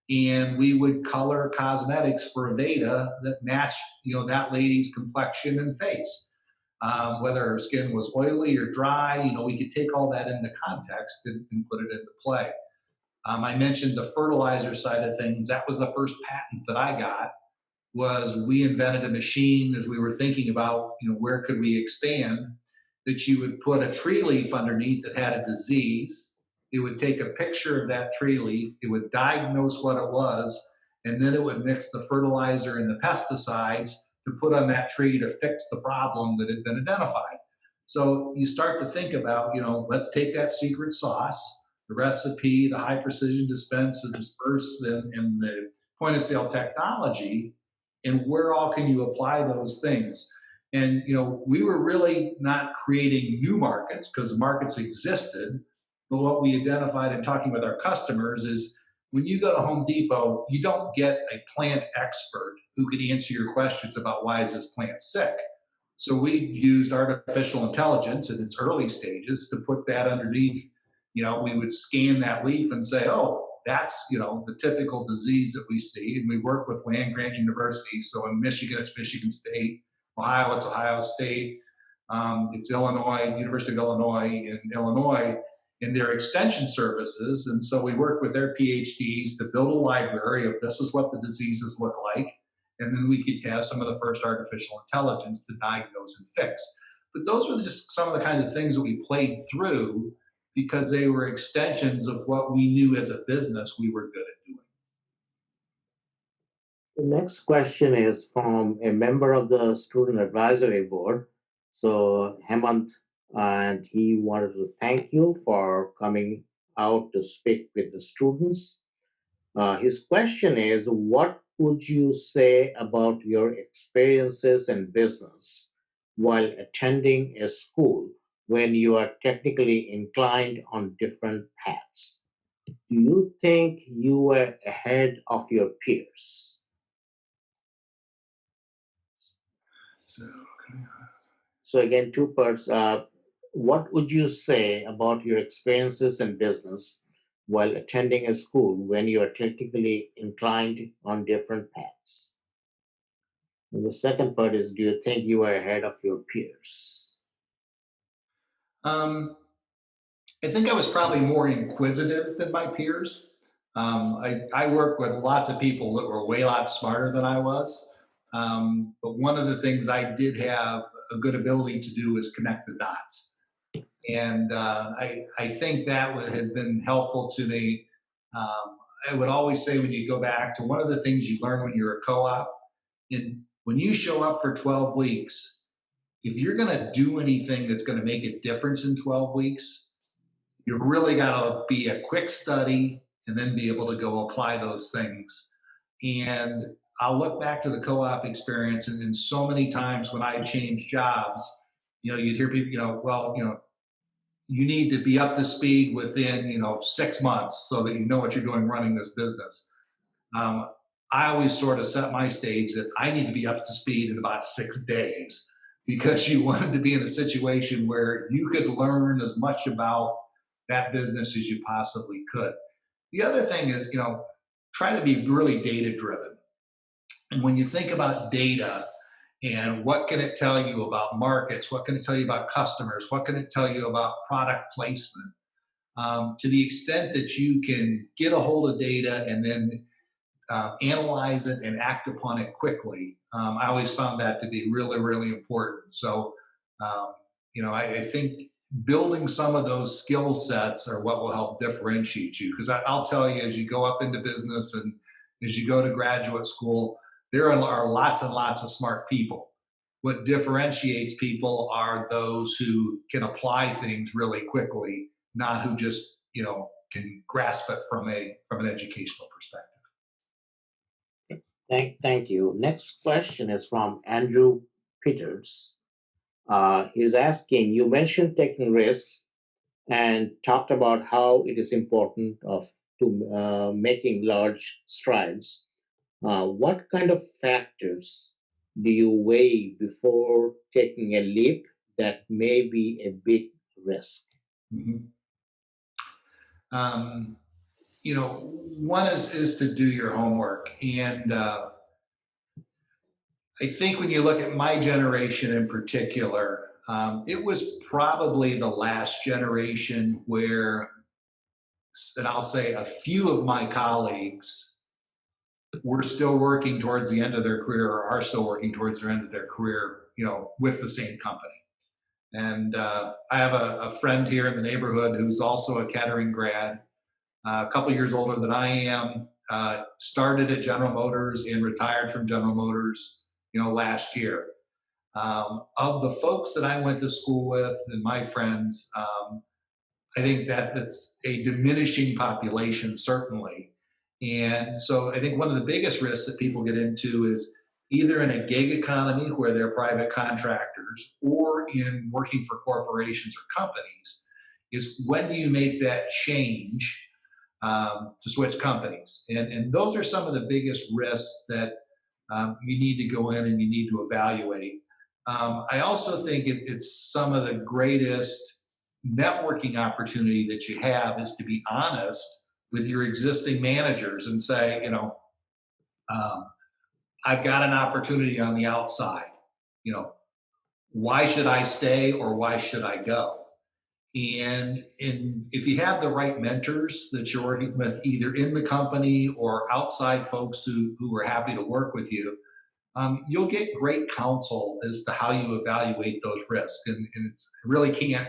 and we would color cosmetics for Aveda that matched that lady's complexion and face. Whether her skin was oily or dry, we could take all that into context and put it into play. I mentioned the fertilizer side of things. That was the first patent that I got. Was we invented a machine as we were thinking about where could we expand, that you would put a tree leaf underneath that had a disease. It would take a picture of that tree leaf. It would diagnose what it was, and then it would mix the fertilizer and the pesticides to put on that tree to fix the problem that had been identified. So you start to think about, let's take that secret sauce, the recipe, the high precision dispense, the disperse, and the point of sale technology, and where all can you apply those things? And we were really not creating new markets, because markets existed. But what we identified in talking with our customers is, when you go to Home Depot, you don't get a plant expert who could answer your questions about why is this plant sick. So we used artificial intelligence in its early stages to put that underneath. We would scan that leaf and say, oh, that's the typical disease that we see. And we work with land grant universities. So in Michigan, it's Michigan State. Ohio, it's Ohio State. It's Illinois, University of Illinois in Illinois, in their extension services. And so we work with their PhDs to build a library of this is what the diseases look like. And then we could have some of the first artificial intelligence to diagnose and fix. But those were just some of the kind of things that we played through, because they were extensions of what we knew as a business we were good at doing. The next question is from a member of the Student Advisory Board. So Hemant, and he wanted to thank you for coming out to speak with the students. His question is, what would you say about your experiences in business while attending a school when you are technically inclined on different paths? Do you think you were ahead of your peers? So again, two parts. What would you say about your experiences in business while attending a school when you are technically inclined on different paths? And the second part is, do you think you are ahead of your peers? I think I was probably more inquisitive than my peers. I worked with lots of people that were way a lot smarter than I was. But one of the things I did have a good ability to do is connect the dots. And I think that has been helpful to me. I would always say, when you go back to one of the things you learn when you're a co-op, when you show up for 12 weeks, if you're going to do anything that's going to make a difference in 12 weeks, you really got to be a quick study and then be able to go apply those things. And I'll look back to the co-op experience, and then so many times when I changed jobs, you'd hear people, you need to be up to speed within 6 months so that you know what you're doing running this business. I always sort of set my stage that I need to be up to speed in about 6 days, because you wanted to be in a situation where you could learn as much about that business as you possibly could. The other thing is, try to be really data driven. And when you think about data, and what can it tell you about markets? What can it tell you about customers? What can it tell you about product placement? To the extent that you can get a hold of data and then analyze it and act upon it quickly, I always found that to be really, really important. So, I think building some of those skill sets are what will help differentiate you. Because I'll tell you, as you go up into business and as you go to graduate school, there are lots and lots of smart people. What differentiates people are those who can apply things really quickly, not who just can grasp it from an educational perspective. Thank you. Next question is from Andrew Peters. He's asking, you mentioned taking risks and talked about how it is important to making large strides. What kind of factors do you weigh before taking a leap that may be a big risk? Mm-hmm. One is to do your homework. And I think when you look at my generation in particular, it was probably the last generation where, and I'll say a few of my colleagues were still working towards the end of their career or are still working towards the end of their career, with the same company. And I have a friend here in the neighborhood who's also a Kettering grad, a couple years older than I am, started at General Motors and retired from General Motors, last year. Of the folks that I went to school with and my friends, I think that's a diminishing population, certainly. And so I think one of the biggest risks that people get into is either in a gig economy where they're private contractors or in working for corporations or companies, is when do you make that change to switch companies? And those are some of the biggest risks that you need to go in and you need to evaluate. I also think it's some of the greatest networking opportunity that you have is to be honest with your existing managers and say, I've got an opportunity on the outside. Why should I stay or why should I go? And if you have the right mentors that you're working with, either in the company or outside folks who are happy to work with you, you'll get great counsel as to how you evaluate those risks. And it really can't,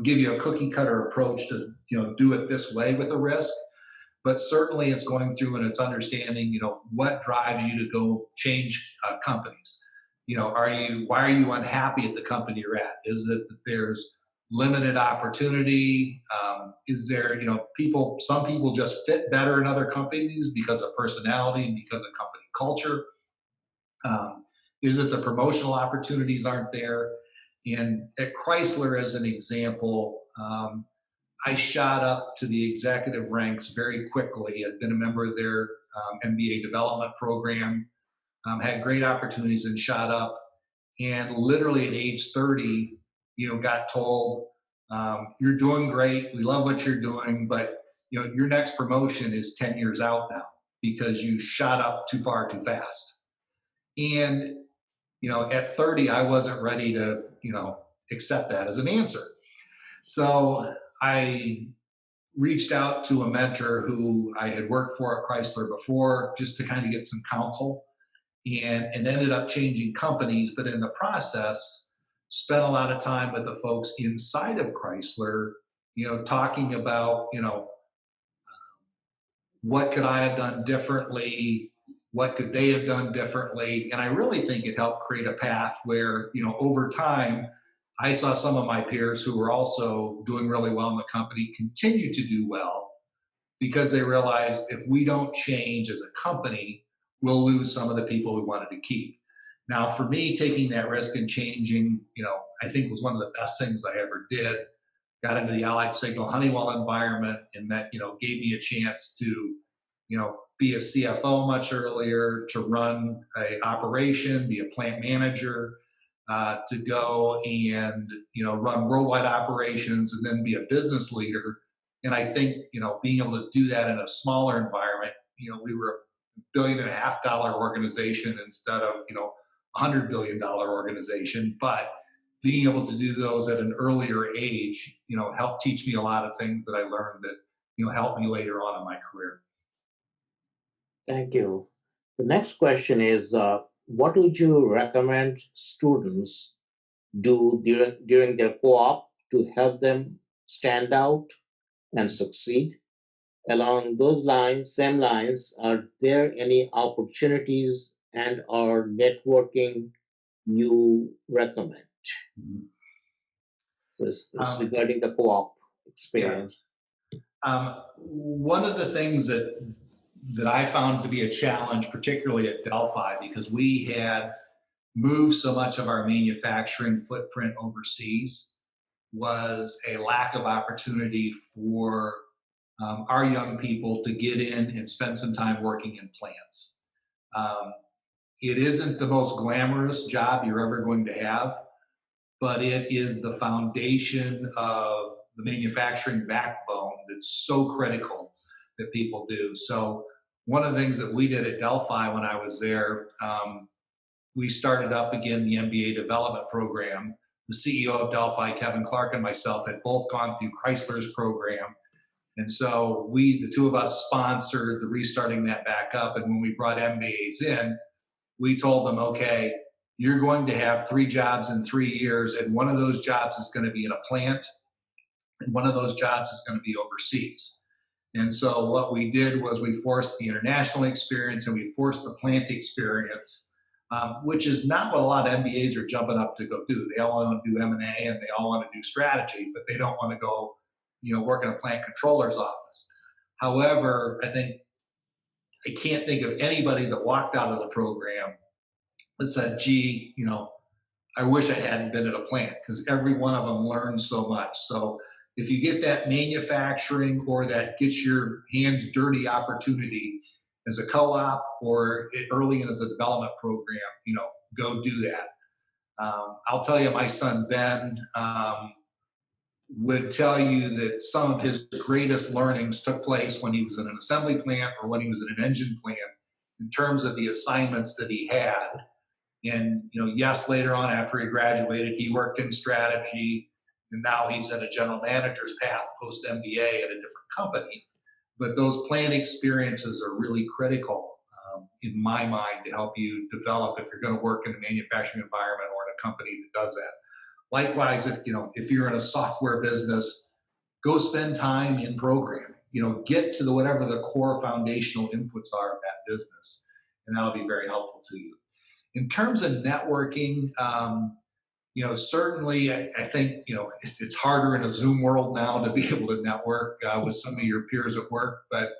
give you a cookie cutter approach to, do it this way with a risk. But certainly it's going through and it's understanding, what drives you to go change companies. Why are you unhappy at the company you're at? Is it that there's limited opportunity? Is there, some people just fit better in other companies because of personality and because of company culture? Is it the promotional opportunities aren't there? And at Chrysler, as an example, I shot up to the executive ranks very quickly. I'd been a member of their MBA development program, had great opportunities and shot up. And literally at age 30, got told, you're doing great. We love what you're doing, but your next promotion is 10 years out now because you shot up too far too fast. And, at 30, I wasn't ready to, accept that as an answer. So I reached out to a mentor who I had worked for at Chrysler before just to kind of get some counsel and ended up changing companies. But in the process, spent a lot of time with the folks inside of Chrysler, talking about, what could I have done differently? What could they have done differently? And I really think it helped create a path where, over time, I saw some of my peers who were also doing really well in the company continue to do well because they realized if we don't change as a company, we'll lose some of the people we wanted to keep. Now, for me, taking that risk and changing, I think was one of the best things I ever did. Got into the Allied Signal Honeywell environment, and that, gave me a chance to, be a CFO much earlier, to run a operation, be a plant manager, to go and, run worldwide operations and then be a business leader. And I think, being able to do that in a smaller environment, we were a $1.5 billion organization instead of, $100 billion organization. But being able to do those at an earlier age, helped teach me a lot of things that I learned that, helped me later on in my career. Thank you. The next question is, what would you recommend students do during their co-op to help them stand out and succeed? Along those same lines, are there any opportunities and or networking you recommend? This is regarding the co-op experience. Yeah. One of the things that I found to be a challenge, particularly at Delphi, because we had moved so much of our manufacturing footprint overseas was a lack of opportunity for our young people to get in and spend some time working in plants. It isn't the most glamorous job you're ever going to have, but it is the foundation of the manufacturing backbone that's so critical that people do. So one of the things that we did at Delphi when I was there, we started up again the MBA development program. The CEO of Delphi, Kevin Clark, and myself had both gone through Chrysler's program. And so the two of us sponsored the restarting that back up. And when we brought MBAs in, we told them, okay, you're going to have 3 jobs in 3 years, and one of those jobs is going to be in a plant, and one of those jobs is going to be overseas. And so what we did was we forced the international experience and we forced the plant experience, which is not what a lot of MBAs are jumping up to go do. They all want to do M&A and they all want to do strategy, but they don't want to go, work in a plant controller's office. However, I can't think of anybody that walked out of the program that said, gee, I wish I hadn't been at a plant, because every one of them learned so much. So if you get that manufacturing or that gets your hands dirty opportunity as a co-op or early in as a development program, go do that. I'll tell you, my son Ben would tell you that some of his greatest learnings took place when he was in an assembly plant or when he was in an engine plant, in terms of the assignments that he had. And, yes, later on after he graduated, he worked in strategy, and now he's in a general manager's path post-MBA at a different company. But those plant experiences are really critical, in my mind, to help you develop if you're going to work in a manufacturing environment or in a company that does that. Likewise, if you're in a software business, go spend time in programming. Get to whatever the core foundational inputs are of that business, and that'll be very helpful to you. In terms of networking, certainly I think, it's harder in a Zoom world now to be able to network with some of your peers at work, but,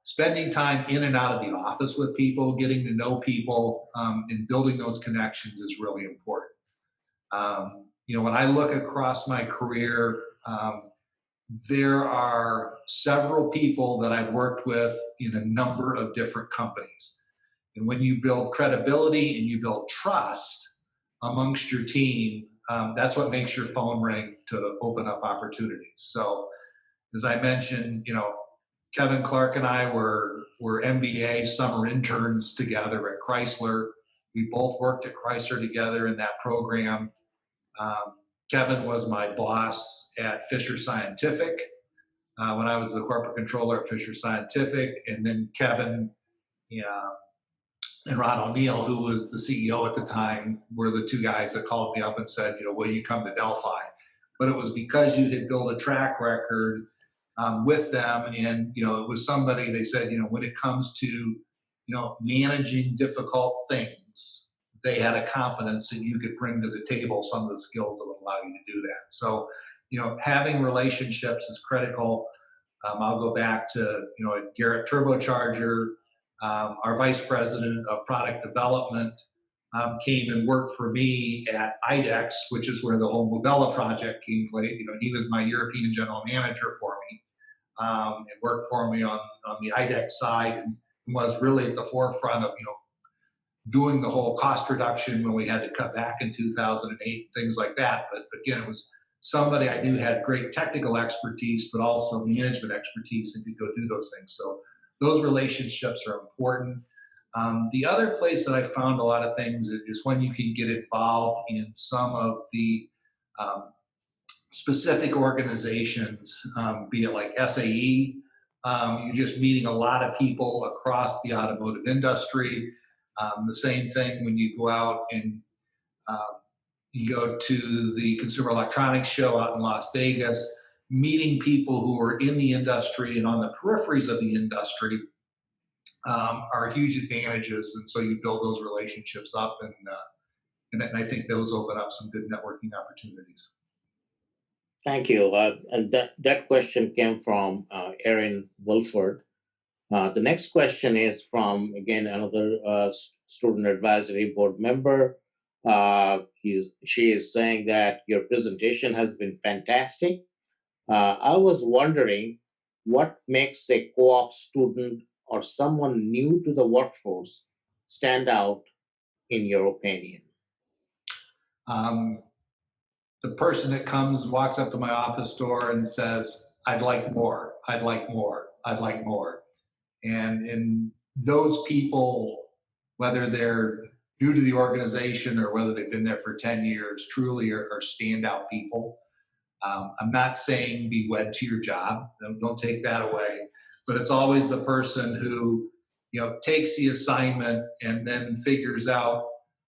spending time in and out of the office with people, getting to know people, and building those connections is really important. When I look across my career, there are several people that I've worked with in a number of different companies. And when you build credibility and you build trust amongst your team, that's what makes your phone ring to open up opportunities. So as I mentioned, Kevin Clark and I were MBA summer interns together at Chrysler. We both worked at Chrysler together in that program. Kevin was my boss at Fisher Scientific when I was the corporate controller at Fisher Scientific. And then Kevin and Ron O'Neill, who was the CEO at the time, were the 2 guys that called me up and said, will you come to Delphi? But it was because you had built a track record with them. And, it was somebody, they said, when it comes to, managing difficult things, they had a confidence that you could bring to the table some of the skills that would allow you to do that. So, having relationships is critical. I'll go back to, at Garrett Turbocharger, our vice president of product development came and worked for me at IDEX, which is where the whole Mobella project came place. He was my European general manager for me and worked for me on the IDEX side, and was really at the forefront of, doing the whole cost reduction when we had to cut back in 2008, things like that. But again, it was somebody I knew had great technical expertise, but also management expertise, and could go do those things. So those relationships are important. The other place that I found a lot of things is when you can get involved in some of the specific organizations, be it like SAE, you're just meeting a lot of people across the automotive industry. The same thing when you go out and you go to the Consumer Electronics Show out in Las Vegas, meeting people who are in the industry and on the peripheries of the industry are huge advantages. And so you build those relationships up, and I think those open up some good networking opportunities. Thank you. And that question came from Erin Wilford. The next question is from, again, another student advisory board member. She is saying that your presentation has been fantastic. I was wondering what makes a co-op student or someone new to the workforce stand out in your opinion? The person that comes, walks up to my office door and says, I'd like more, I'd like more, I'd like more. And those people, whether they're new to the organization or whether they've been there for 10 years, truly are standout people. I'm not saying be wed to your job, don't take that away, but it's always the person who, takes the assignment and then figures out,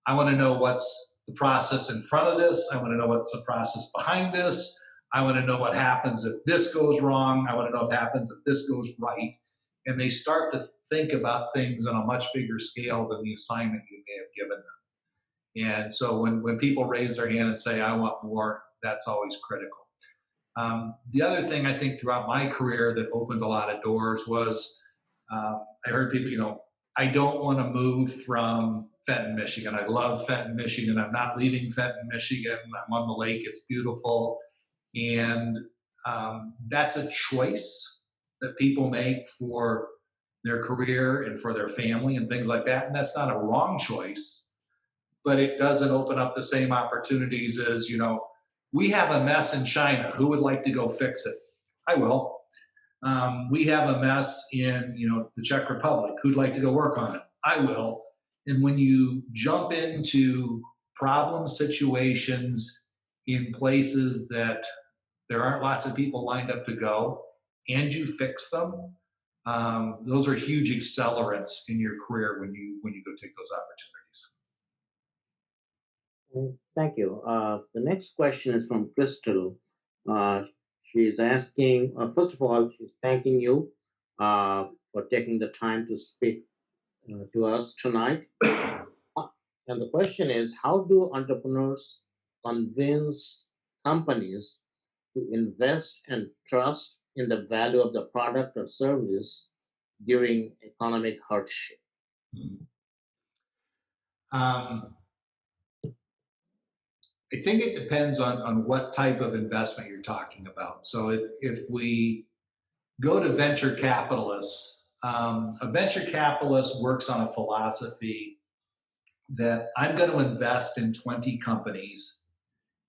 I want to know what's the process in front of this. I want to know what's the process behind this. I want to know what happens if this goes wrong. I want to know what happens if this goes right. And they start to think about things on a much bigger scale than the assignment you may have given them. And so when people raise their hand and say, I want more, that's always critical. The other thing I think throughout my career that opened a lot of doors was I heard people, I don't want to move from Fenton, Michigan. I love Fenton, Michigan. I'm not leaving Fenton, Michigan. I'm on the lake. It's beautiful. And that's a choice that people make for their career and for their family and things like that. And that's not a wrong choice, but it doesn't open up the same opportunities as, we have a mess in China. Who would like to go fix it? I will. We have a mess in, the Czech Republic. Who'd like to go work on it? I will. And when you jump into problem situations in places that there aren't lots of people lined up to go, and you fix them, those are huge accelerants in your career when you go take those opportunities. Thank you. The next question is from Crystal. She's asking, first of all, she's thanking you for taking the time to speak to us tonight. And the question is, how do entrepreneurs convince companies to invest and trust in the value of the product or service during economic hardship? I think it depends on what type of investment you're talking about. So if we go to venture capitalists, a venture capitalist works on a philosophy that I'm going to invest in 20 companies,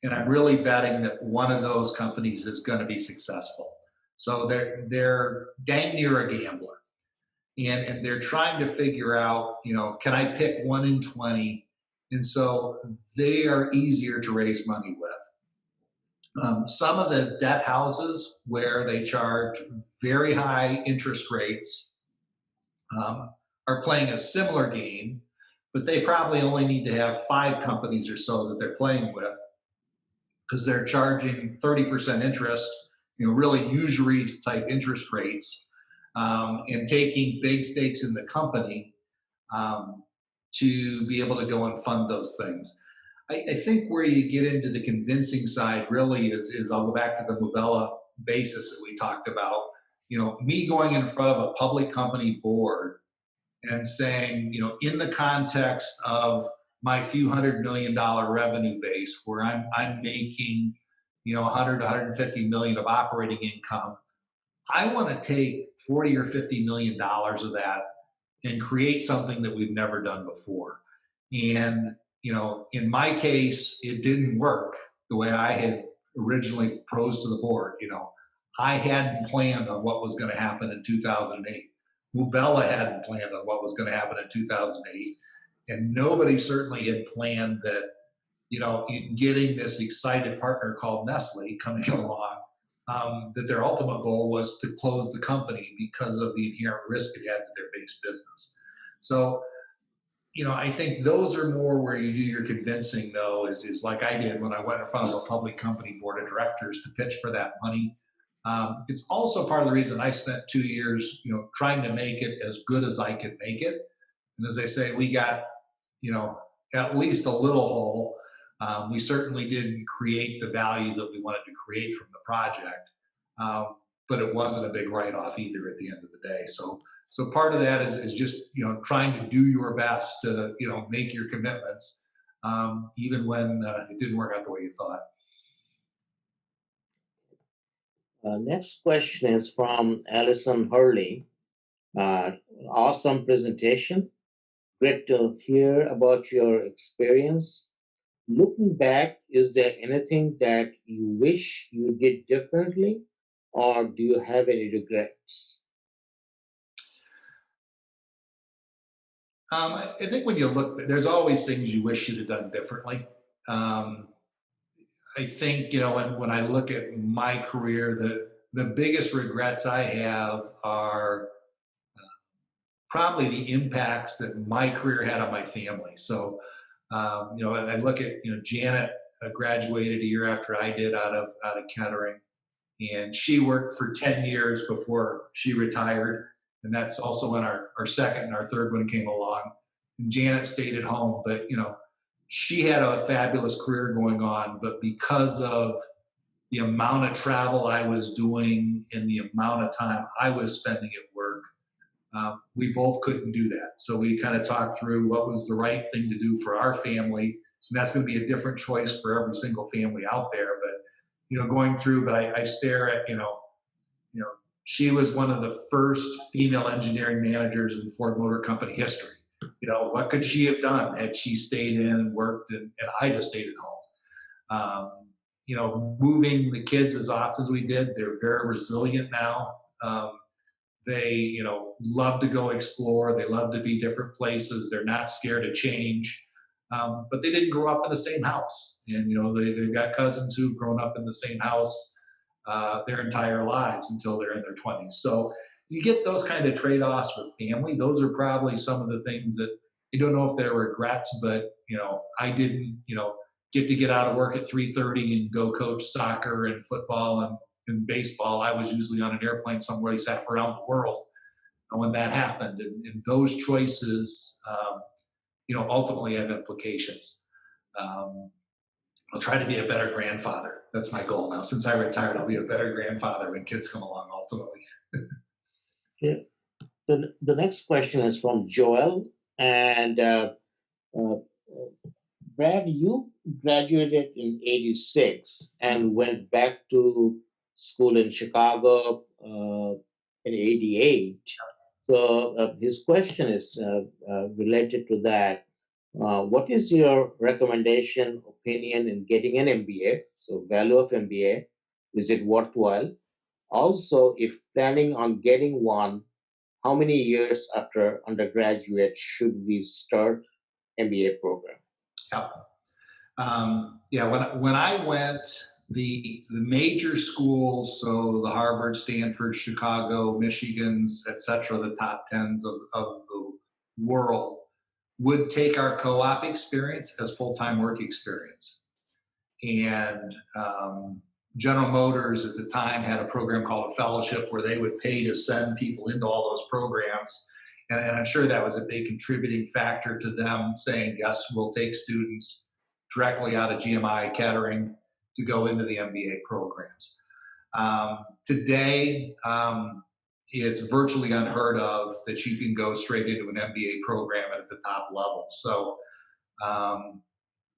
and I'm really betting that one of those companies is going to be successful. So they're dang near a gambler, and they're trying to figure out, can I pick 1 in 20? And so they are easier to raise money with. Some of the debt houses where they charge very high interest rates are playing a similar game, but they probably only need to have 5 companies or so that they're playing with, because they're charging 30% interest, really usury type interest rates, and taking big stakes in the company to be able to go and fund those things. I think where you get into the convincing side really is I'll go back to the Mubella basis that we talked about. Me going in front of a public company board and saying, in the context of my few $100 million revenue base, where I'm making, 100 to 150 million of operating income, I want to take 40 or 50 million dollars of that and create something that we've never done before. And, in my case, it didn't work the way I had originally proposed to the board. I hadn't planned on what was going to happen in 2008. Mubella hadn't planned on what was going to happen in 2008. And nobody certainly had planned that, in getting this excited partner called Nestle coming along, that their ultimate goal was to close the company because of the inherent risk it had to their base business. So, I think those are more where you do your convincing, though, is like I did when I went in front of a public company board of directors to pitch for that money. It's also part of the reason I spent 2 years, trying to make it as good as I could make it. And as they say, we got, at least a little hole. We certainly didn't create the value that we wanted to create from the project, but it wasn't a big write-off either at the end of the day. So part of that is just, trying to do your best to, make your commitments, even when it didn't work out the way you thought. Next question is from Alison Hurley. Awesome presentation. Great to hear about your experience. Looking back, is there anything that you wish you did differently, or do you have any regrets? I think when you look, there's always things you wish you'd have done differently. I think, when I look at my career, the biggest regrets I have are probably the impacts that my career had on my family. So, I look at, Janet graduated a year after I did out of Kettering, and she worked for 10 years before she retired. And that's also when our second and our third one came along. And Janet stayed at home, but, she had a fabulous career going on, but because of the amount of travel I was doing and the amount of time I was spending at work, we both couldn't do that. So we kind of talked through what was the right thing to do for our family. And that's going to be a different choice for every single family out there. But, going through, but I stare at, she was one of the first female engineering managers in Ford Motor Company history. What could she have done had she stayed in and worked and I just stayed at home? Moving the kids as often as we did, they're very resilient now. They, love to go explore. They love to be different places. They're not scared of change. But they didn't grow up in the same house. And, they've got cousins who've grown up in the same house their entire lives until they're in their 20s. So you get those kind of trade-offs with family. Those are probably some of the things that you don't know if they're regrets, but, I didn't, get out of work at 3:30 and go coach soccer and football and baseball. I was usually on an airplane somewhere half around the world when that happened. And those choices, ultimately have implications. I'll try to be a better grandfather. That's my goal now. Since I retired, I'll be a better grandfather when kids come along, ultimately. Okay. The next question is from Joel. And Brad, you graduated in '86 and went back to school in Chicago in '88. So his question is related to that. What is your recommendation, opinion in getting an MBA? So value of MBA, is it worthwhile? Also, if planning on getting one, how many years after undergraduate should we start MBA program? When I went, the major schools, so the Harvard, Stanford, Chicago, Michigan's, et cetera, the top 10s of the world, would take our co-op experience as full-time work experience. And General Motors at the time had a program called a fellowship where they would pay to send people into all those programs. And I'm sure that was a big contributing factor to them saying, yes, we'll take students directly out of GMI-Kettering to go into the MBA programs. Today, it's virtually unheard of that you can go straight into an MBA program at the top level. So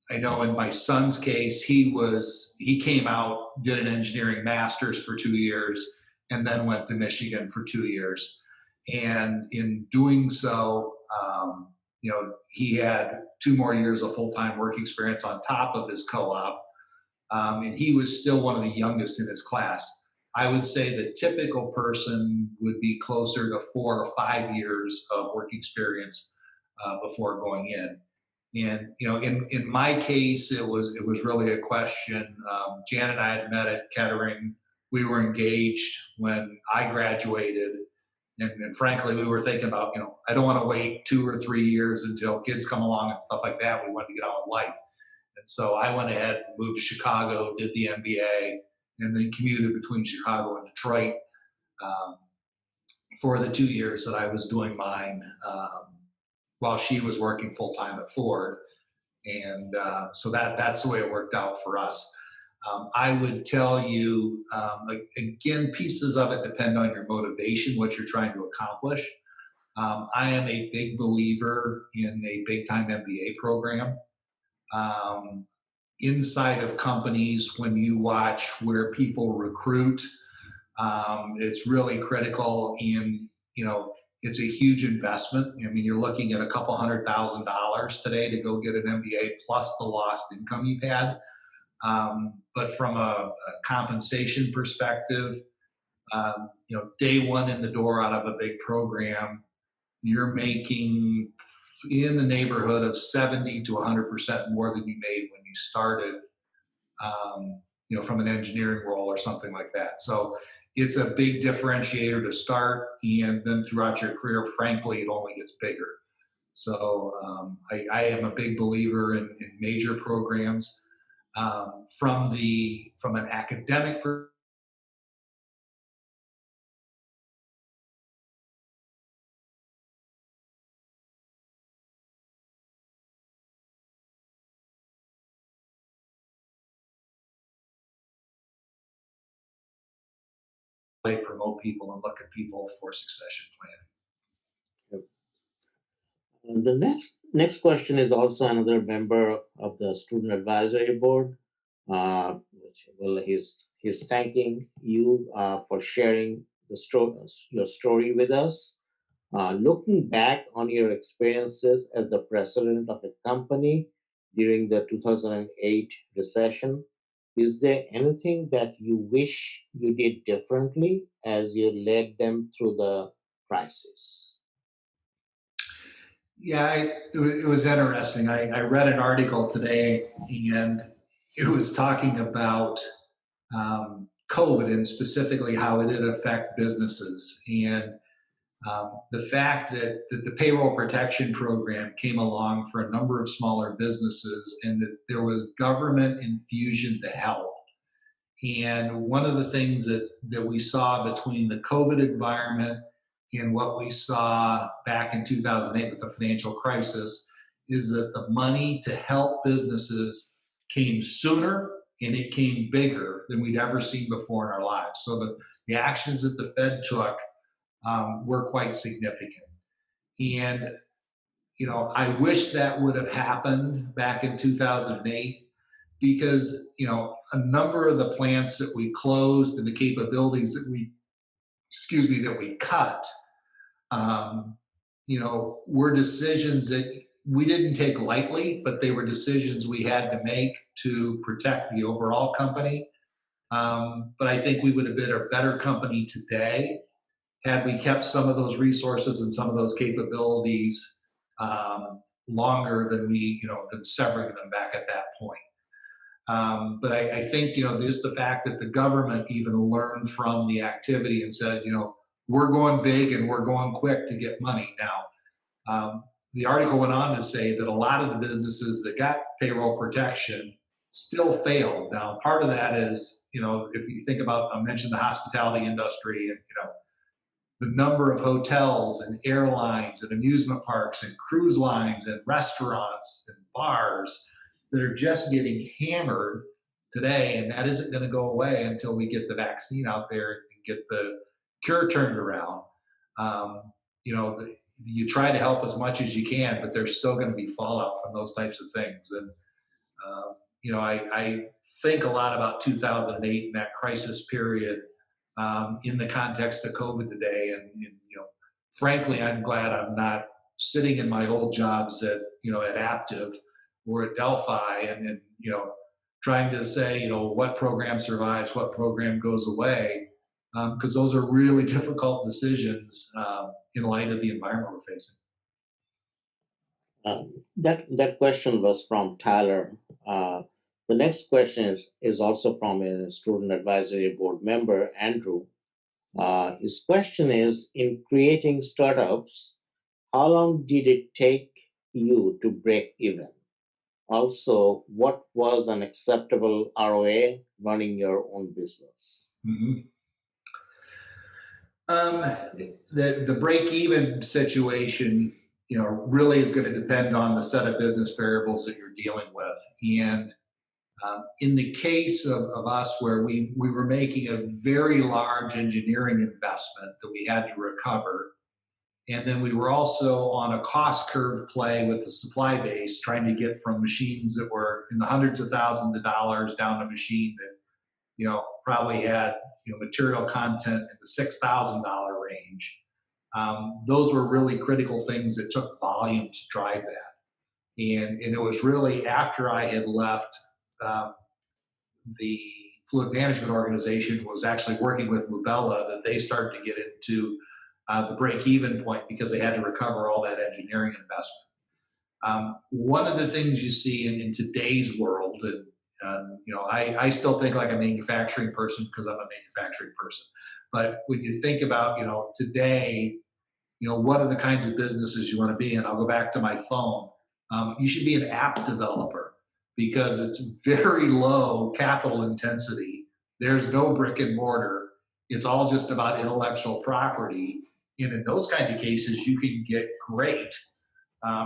I know in my son's case, he came out, did an engineering master's for 2 years, and then went to Michigan for 2 years. And in doing so, he had 2 more years of full-time work experience on top of his co-op. And he was still one of the youngest in his class. I would say the typical person would be closer to 4 or 5 years of work experience before going in. And in my case, it was really a question. Janet and I had met at Kettering. We were engaged when I graduated, and frankly, we were thinking about I don't want to wait 2 or 3 years until kids come along and stuff like that. We wanted to get on with life, and so I went ahead and moved to Chicago, did the MBA, and then commuted between Chicago and Detroit for the 2 years that I was doing mine. While she was working full-time at Ford. And so that's the way it worked out for us. I would tell you, again, pieces of it depend on your motivation, what you're trying to accomplish. I am a big believer in a big-time MBA program. Inside of companies, when you watch where people recruit, it's really critical in, it's a huge investment. I mean, you're looking at a couple $100,000 today to go get an MBA plus the lost income you've had. But from a compensation perspective, day one in the door out of a big program, you're making in the neighborhood of 70 to 100% more than you made when you started, from an engineering role or something like that. So it's a big differentiator to start, and then throughout your career, frankly, it only gets bigger. So I am a big believer in major programs. From an academic perspective, they promote people and look at people for succession planning. And the next question is also another member of the student advisory board. He's thanking you for sharing your story with us. Looking back on your experiences as the president of a company during the 2008 recession, is there anything that you wish you did differently as you led them through the crisis? Yeah, it was interesting. I read an article today, and it was talking about COVID and specifically how it did affect businesses. And the fact that the payroll protection program came along for a number of smaller businesses, and that there was government infusion to help. And one of the things that we saw between the COVID environment and what we saw back in 2008 with the financial crisis is that the money to help businesses came sooner and it came bigger than we'd ever seen before in our lives. So the actions that the Fed took were quite significant. And, I wish that would have happened back in 2008 because, a number of the plants that we closed and the capabilities that we cut, were decisions that we didn't take lightly, but they were decisions we had to make to protect the overall company. But I think we would have been a better company today had we kept some of those resources and some of those capabilities longer than severing them back at that point. But I think, just the fact that the government even learned from the activity and said, we're going big and we're going quick to get money. Now, the article went on to say that a lot of the businesses that got payroll protection still failed. Now, part of that is, if you think about, I mentioned the hospitality industry and, the number of hotels and airlines and amusement parks and cruise lines and restaurants and bars that are just getting hammered today, and that isn't going to go away until we get the vaccine out there and get the cure turned around. You try to help as much as you can, but there's still going to be fallout from those types of things. And I think a lot about 2008 and that crisis period in the context of COVID today. And frankly, I'm glad I'm not sitting in my old jobs at APTIV or at Delphi and trying to say, what program survives, what program goes away, because those are really difficult decisions in light of the environment we're facing. That question was from Tyler. The next question is also from a student advisory board member, Andrew. His question is, in creating startups, how long did it take you to break even? Also, what was an acceptable ROA running your own business? Mm-hmm. The break-even situation, really is going to depend on the set of business variables that you're dealing with. And in the case of us, where we were making a very large engineering investment that we had to recover, And then we were also on a cost curve play with the supply base, trying to get from machines that were in the hundreds of thousands of dollars down to a machine that, probably had, material content in the $6,000 range. Those were really critical things that took volume to drive that. And it was really after I had left the fluid management organization, was actually working with Mubella, that they started to get into the break-even point because they had to recover all that engineering investment. One of the things you see in today's world, and I still think like a manufacturing person because I'm a manufacturing person, but when you think about today, what are the kinds of businesses you want to be in? I'll go back to my phone. You should be an app developer because it's very low capital intensity. There's no brick and mortar. It's all just about intellectual property. And in those kind of cases, you can get great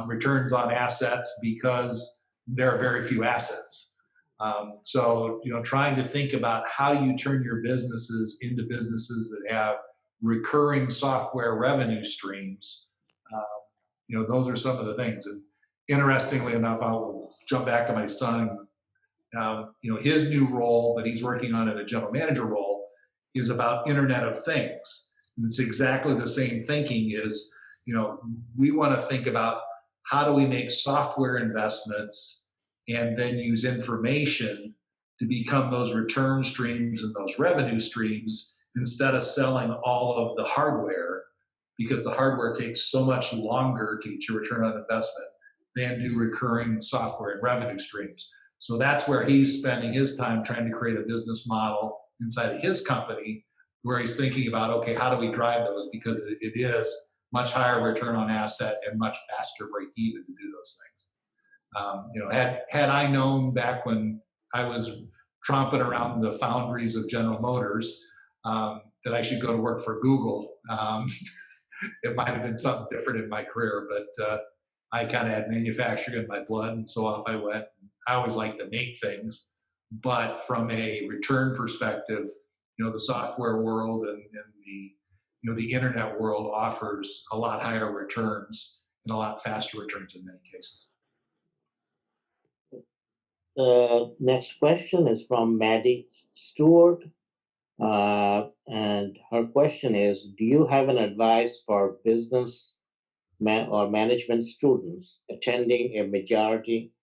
returns on assets because there are very few assets. So, trying to think about how you turn your businesses into businesses that have recurring software revenue streams, those are some of the things. And interestingly enough, I'll jump back to my son. His new role that he's working on in a general manager role is about Internet of Things. And it's exactly the same thinking is, we want to think about how do we make software investments and then use information to become those return streams and those revenue streams instead of selling all of the hardware, because the hardware takes so much longer to get your return on investment than do recurring software and revenue streams. So that's where he's spending his time trying to create a business model inside of his company where he's thinking about, okay, how do we drive those? Because it is much higher return on asset and much faster break even to do those things. Had I known back when I was tromping around the foundries of General Motors that I should go to work for Google, it might have been something different in my career, but I kind of had manufacturing in my blood, and so off I went. I always like to make things, but from a return perspective, the software world and the internet world offers a lot higher returns and a lot faster returns in many cases. The next question is from Maddie Stewart, and her question is, do you have an advice for business or management students attending a majority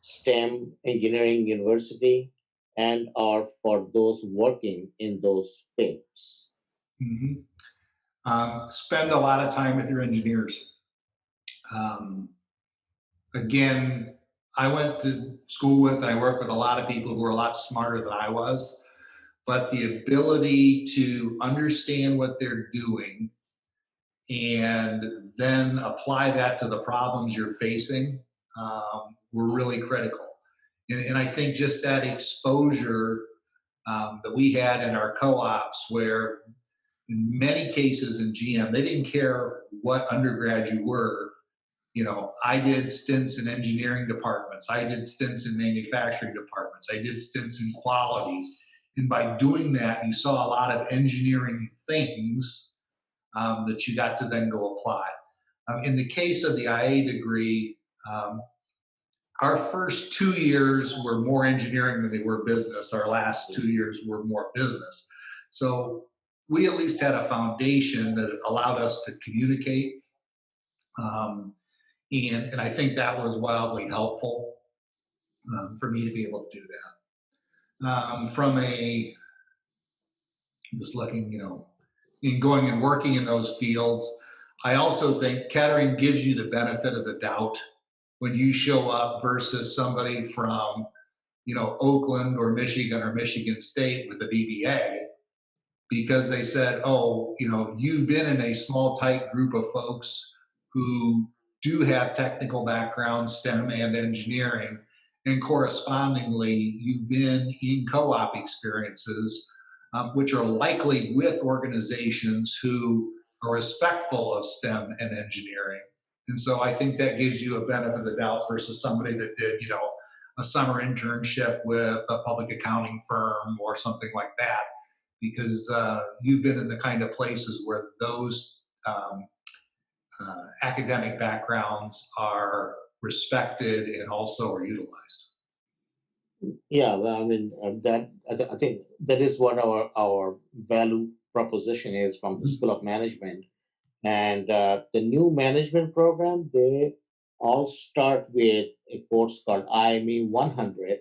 STEM engineering university and or for those working in those fields? Mm-hmm. Spend a lot of time with your engineers. Again, I went to school with and I worked with a lot of people who were a lot smarter than I was, but the ability to understand what they're doing and then apply that to the problems you're facing were really critical. And I think just that exposure that we had in our co-ops, where in many cases in GM, they didn't care what undergrad you were. I did stints in engineering departments. I did stints in manufacturing departments. I did stints in quality. And by doing that, you saw a lot of engineering things that you got to then go apply. In the case of the IA degree, our first 2 years were more engineering than they were business. Our last 2 years were more business. So we at least had a foundation that allowed us to communicate. And I think that was wildly helpful for me to be able to do that. Just looking, in going and working in those fields, I also think Kettering gives you the benefit of the doubt when you show up versus somebody from, Oakland or Michigan State with a BBA, because they said, oh, you've been in a small, tight group of folks who do have technical backgrounds, STEM and engineering, and correspondingly, you've been in co-op experiences, which are likely with organizations who are respectful of STEM and engineering. And so I think that gives you a benefit of the doubt versus somebody that did, a summer internship with a public accounting firm or something like that, because you've been in the kind of places where those academic backgrounds are respected and also are utilized. Yeah, well, I mean, I think that is what our value proposition is from the School of Management. And the new management program, they all start with a course called IME 100,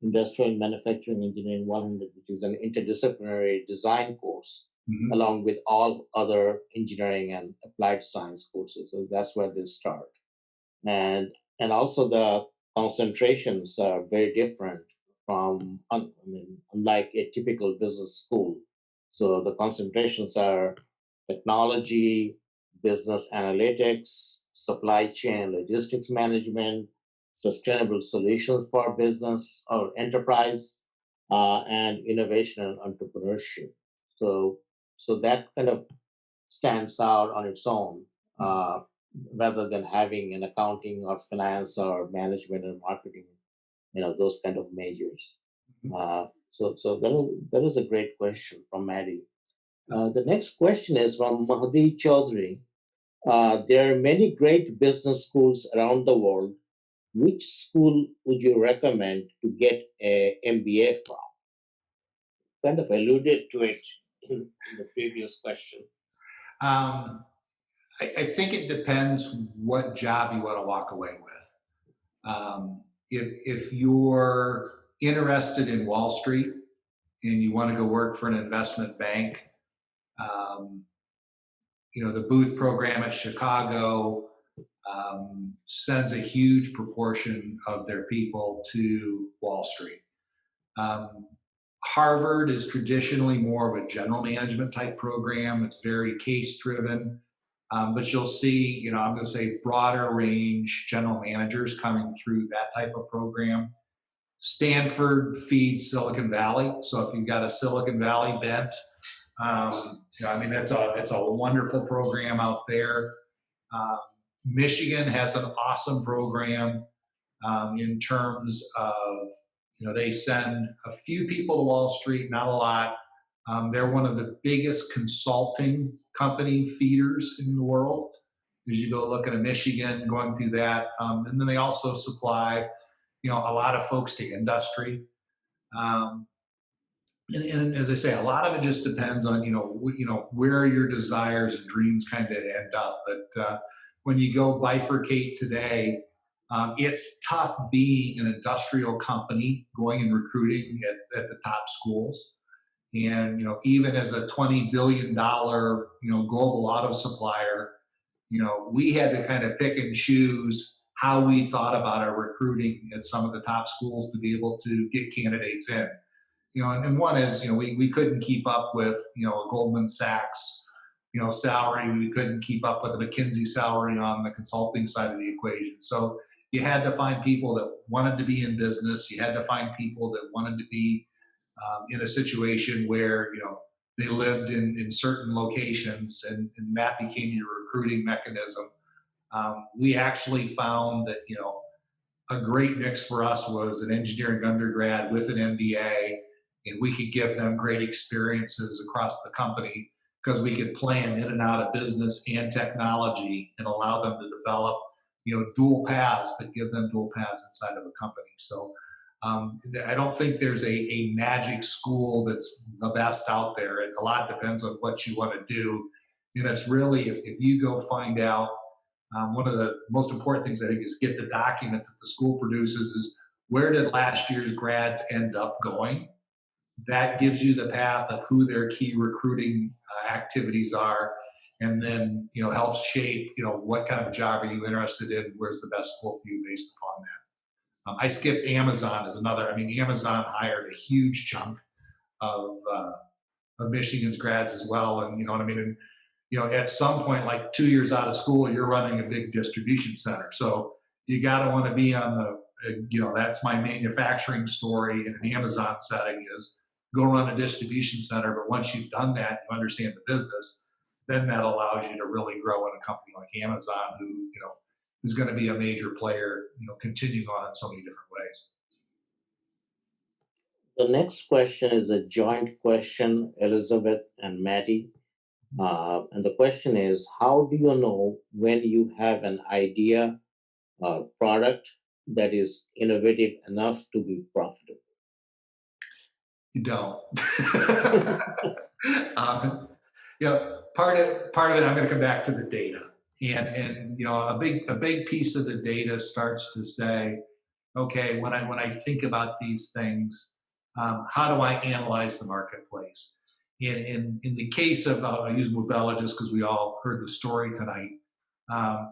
Industrial and Manufacturing Engineering 100, which is an interdisciplinary design course, along with all other engineering and applied science courses. So that's where they start. And also the concentrations are very different from, unlike a typical business school. So the concentrations are technology, business analytics, supply chain logistics management, sustainable solutions for business or enterprise, and innovation and entrepreneurship. So, so that kind of stands out on its own, rather than having an accounting or finance or management and marketing, those kind of majors. So that is a great question from Maddie. The next question is from Mahdi Chaudhry. There are many great business schools around the world. Which school would you recommend to get a MBA from? Kind of alluded to it in the previous question. I think it depends what job you want to walk away with. If you're interested in Wall Street and you want to go work for an investment bank, the Booth program at Chicago sends a huge proportion of their people to Wall Street. Harvard is traditionally more of a general management type program. It's very case driven. But you'll see, I'm going to say broader range general managers coming through that type of program. Stanford feeds Silicon Valley. So if you've got a Silicon Valley bent, it's a wonderful program out there. Michigan has an awesome program in terms of, they send a few people to Wall Street, not a lot. They're one of the biggest consulting company feeders in the world. As you go look at a Michigan going through that, and then they also supply, a lot of folks to industry. And as I say, a lot of it just depends on where your desires and dreams kind of end up. But when you go bifurcate today, it's tough being an industrial company going and recruiting at the top schools. And even as a $20 billion global auto supplier, we had to kind of pick and choose how we thought about our recruiting at some of the top schools to be able to get candidates in. And one is we couldn't keep up with a Goldman Sachs salary. We couldn't keep up with a McKinsey salary on the consulting side of the equation. So you had to find people that wanted to be in business. You had to find people that wanted to be in a situation where they lived in certain locations, and that became your recruiting mechanism. We actually found that a great mix for us was an engineering undergrad with an MBA, and we could give them great experiences across the company because we could plan in and out of business and technology and allow them to develop dual paths, but give them dual paths inside of a company. So I don't think there's a magic school that's the best out there. A lot depends on what you want to do. And it's really, if you go find out, one of the most important things I think is get the document that the school produces is where did last year's grads end up going? That gives you the path of who their key recruiting activities are, and then helps shape what kind of job are you interested in, where's the best school for you based upon that. I skipped Amazon as another. Amazon hired a huge chunk of Michigan's grads as well, and And at some point, like 2 years out of school, you're running a big distribution center. So you got to want to be on the, that's my manufacturing story in an Amazon setting is go run a distribution center. But once you've done that, you understand the business, then that allows you to really grow in a company like Amazon, who, is going to be a major player, continuing on in so many different ways. The next question is a joint question, Elizabeth and Maddie. And the question is, how do you know when you have an idea or product that is innovative enough to be profitable? You don't. Part of it, I'm going to come back to the data. And a big piece of the data starts to say, okay, when I think about these things, how do I analyze the marketplace? In the case of, I'll use Mubella just because we all heard the story tonight.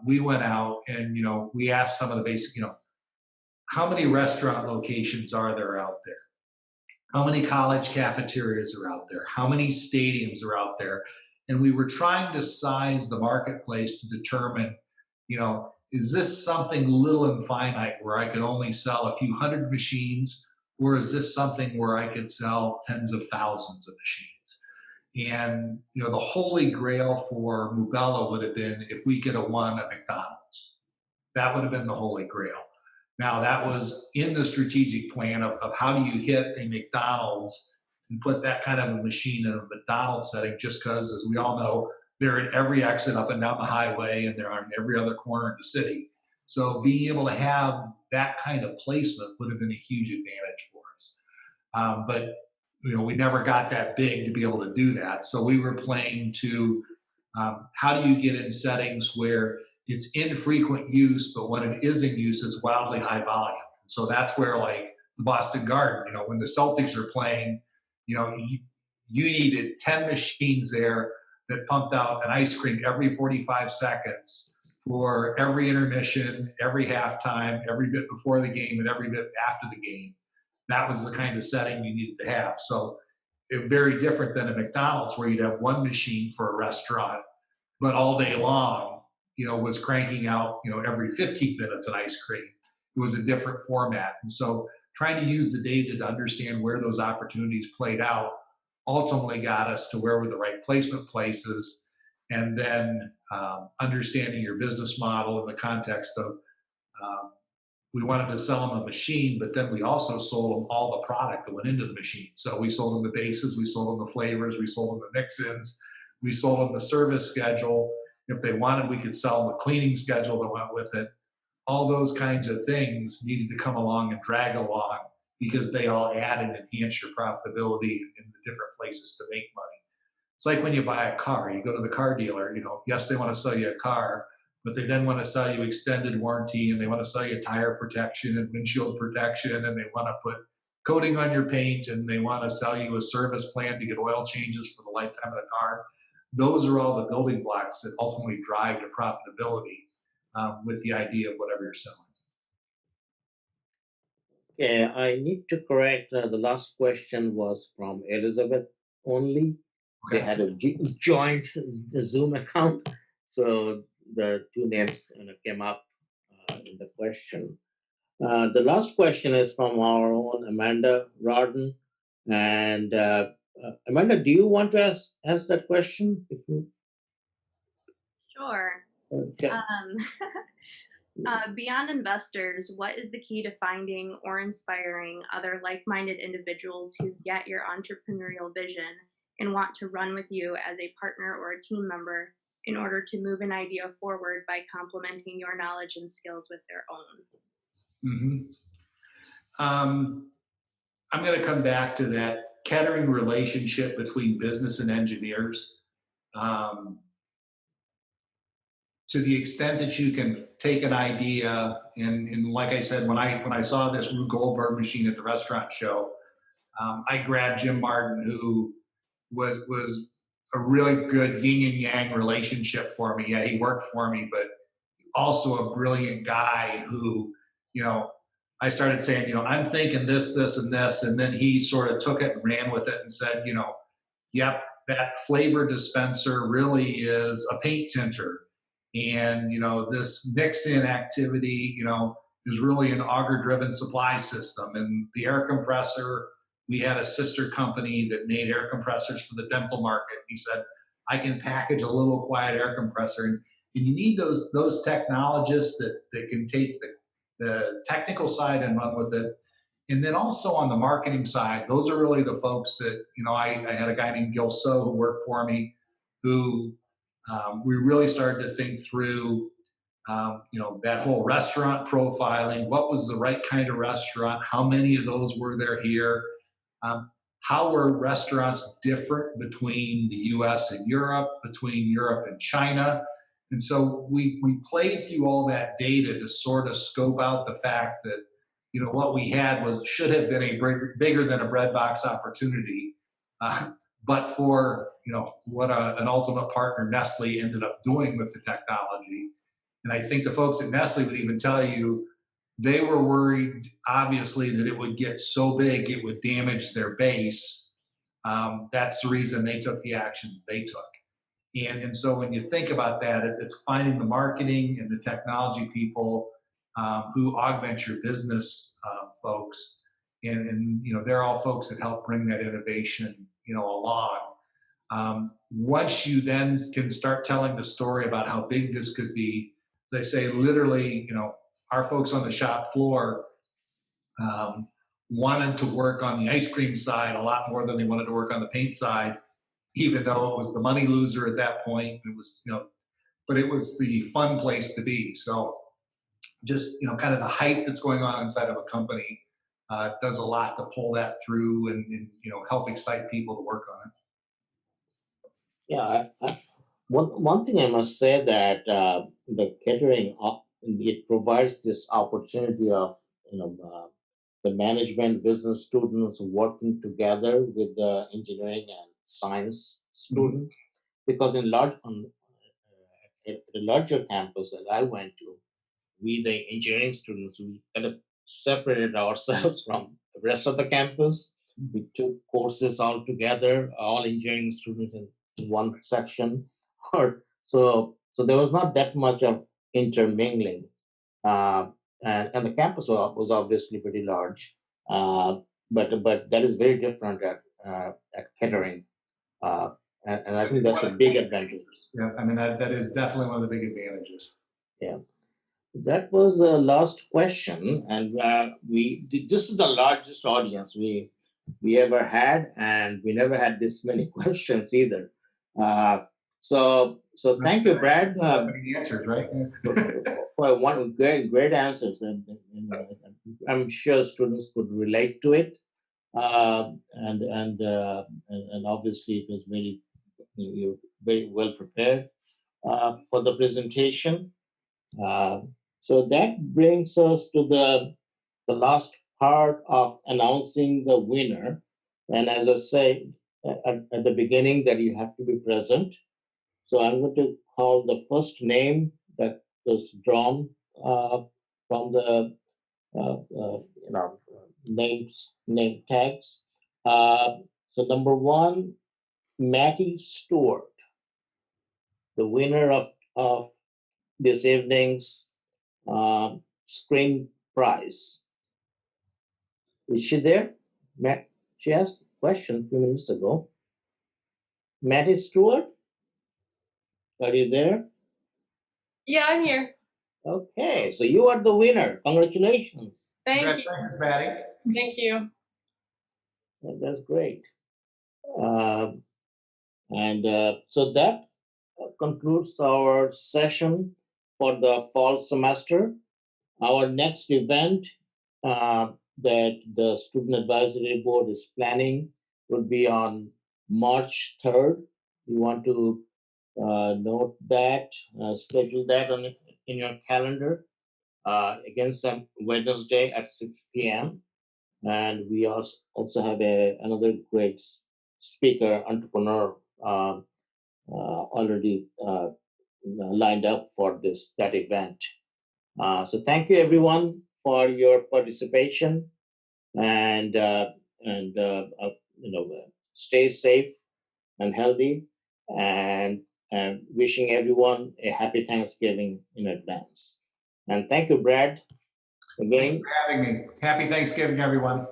We went out and we asked some of the basic, how many restaurant locations are there out there? How many college cafeterias are out there? How many stadiums are out there? And we were trying to size the marketplace to determine, is this something little and finite where I could only sell a few hundred machines, or is this something where I could sell tens of thousands of machines? And the holy grail for Mubella would have been if we could have won at McDonald's. That would have been the holy grail. Now, that was in the strategic plan of how do you hit a McDonald's and put that kind of a machine in a McDonald's setting, just because, as we all know, they're at every exit up and down the highway, and they're on every other corner in the city. So being able to have that kind of placement would have been a huge advantage for us. But we never got that big to be able to do that. So we were playing to how do you get in settings where it's infrequent use, but when it is in use, it's wildly high volume. So that's where, like the Boston Garden, when the Celtics are playing, you needed 10 machines there that pumped out an ice cream every 45 seconds for every intermission, every halftime, every bit before the game, and every bit after the game. That was the kind of setting you needed to have. So it very different than a McDonald's where you'd have one machine for a restaurant, but all day long, was cranking out, every 15 minutes an ice cream. It was a different format. And so trying to use the data to understand where those opportunities played out ultimately got us to where were the right placement places. And then understanding your business model in the context of we wanted to sell them a machine, but then we also sold them all the product that went into the machine. So we sold them the bases, we sold them the flavors, we sold them the mix-ins, we sold them the service schedule. If they wanted, we could sell them the cleaning schedule that went with it. All those kinds of things needed to come along and drag along because they all add and enhance your profitability in the different places to make money. It's like when you buy a car, you go to the car dealer, yes, they want to sell you a car, but they then want to sell you extended warranty, and they want to sell you tire protection and windshield protection, and they want to put coating on your paint, and they want to sell you a service plan to get oil changes for the lifetime of the car. Those are all the building blocks that ultimately drive to profitability with the idea of whatever you're selling. Okay, I need to correct, the last question was from Elizabeth only. Okay. They had a joint Zoom account, so the two names came up in the question. The last question is from our own Amanda Rodden. And Amanda, do you want to ask that question? Sure. Okay. Beyond investors, what is the key to finding or inspiring other like-minded individuals who get your entrepreneurial vision and want to run with you as a partner or a team member in order to move an idea forward by complementing your knowledge and skills with their own? Mm-hmm. I'm going to come back to that Kettering relationship between business and engineers. To the extent that you can take an idea, and like I said, when I saw this Rube Goldberg machine at the restaurant show, I grabbed Jim Martin, who was a really good yin and yang relationship for me. Yeah, he worked for me, but also a brilliant guy who, I started saying, I'm thinking this, and this, and then he sort of took it and ran with it and said, yep, that flavor dispenser really is a paint tinter. And, this mix-in activity, is really an auger-driven supply system. And the air compressor, we had a sister company that made air compressors for the dental market. He said, I can package a little quiet air compressor. And you need those technologists that can take the technical side and run with it. And then also on the marketing side, those are really the folks that, I had a guy named Gil So who worked for me, who we really started to think through, that whole restaurant profiling. What was the right kind of restaurant? How many of those were there here? How were restaurants different between the US and Europe, between Europe and China? And so we played through all that data to sort of scope out the fact that, what we had should have been a bigger than a breadbox opportunity. But for, what an ultimate partner, Nestle, ended up doing with the technology. And I think the folks at Nestle would even tell you they were worried, obviously, that it would get so big it would damage their base. That's the reason they took the actions they took. And so when you think about that, it's finding the marketing and the technology people who augment your business folks. And they're all folks that help bring that innovation, along. Once you then can start telling the story about how big this could be, they say literally, our folks on the shop floor wanted to work on the ice cream side a lot more than they wanted to work on the paint side, even though it was the money loser at that point. It was, but it was the fun place to be. So just, kind of the hype that's going on inside of a company does a lot to pull that through and help excite people to work on it. Yeah, one thing I must say that the Kettering, it provides this opportunity of, the management business students working together with the engineering and science students, because at a larger campus that I went to, we, the engineering students, we kind of separated ourselves from the rest of the campus. We took courses all together, all engineering students in one section. So there was not that much of intermingling. And the campus was obviously pretty large, but that is very different at Kettering. And I think that's a big advantage. Yeah, I mean, that is definitely one of the big advantages. Yeah. That was the last question, and this is the largest audience we ever had, and we never had this many questions either. So thank you, Brad. Many answers, right? For one great answers, and I'm sure students could relate to it, and obviously it was you're very well prepared for the presentation. So that brings us to the last part of announcing the winner. And as I say at the beginning, that you have to be present. So I'm going to call the first name that was drawn from the name tags. So number one, Matty Stewart, the winner of this evening's screen prize. Is she there? She asked a question a few minutes ago. Matty Stewart, are you there? Yeah, I'm here. Okay, so you are the winner. Congratulations. Thank you. Congratulations, Maddie. Thank you. That's great. So that concludes our session for the fall semester. Our next event that the Student Advisory Board is planning would be on March 3rd. You want to note that, schedule that in your calendar. Again, some Wednesday at 6 p.m. And we also have another great speaker, entrepreneur, already lined up for that event. So thank you everyone for your participation, and stay safe and healthy, and wishing everyone a happy Thanksgiving in advance. And thank you, Brad, again. Thanks for having me. Happy Thanksgiving, everyone.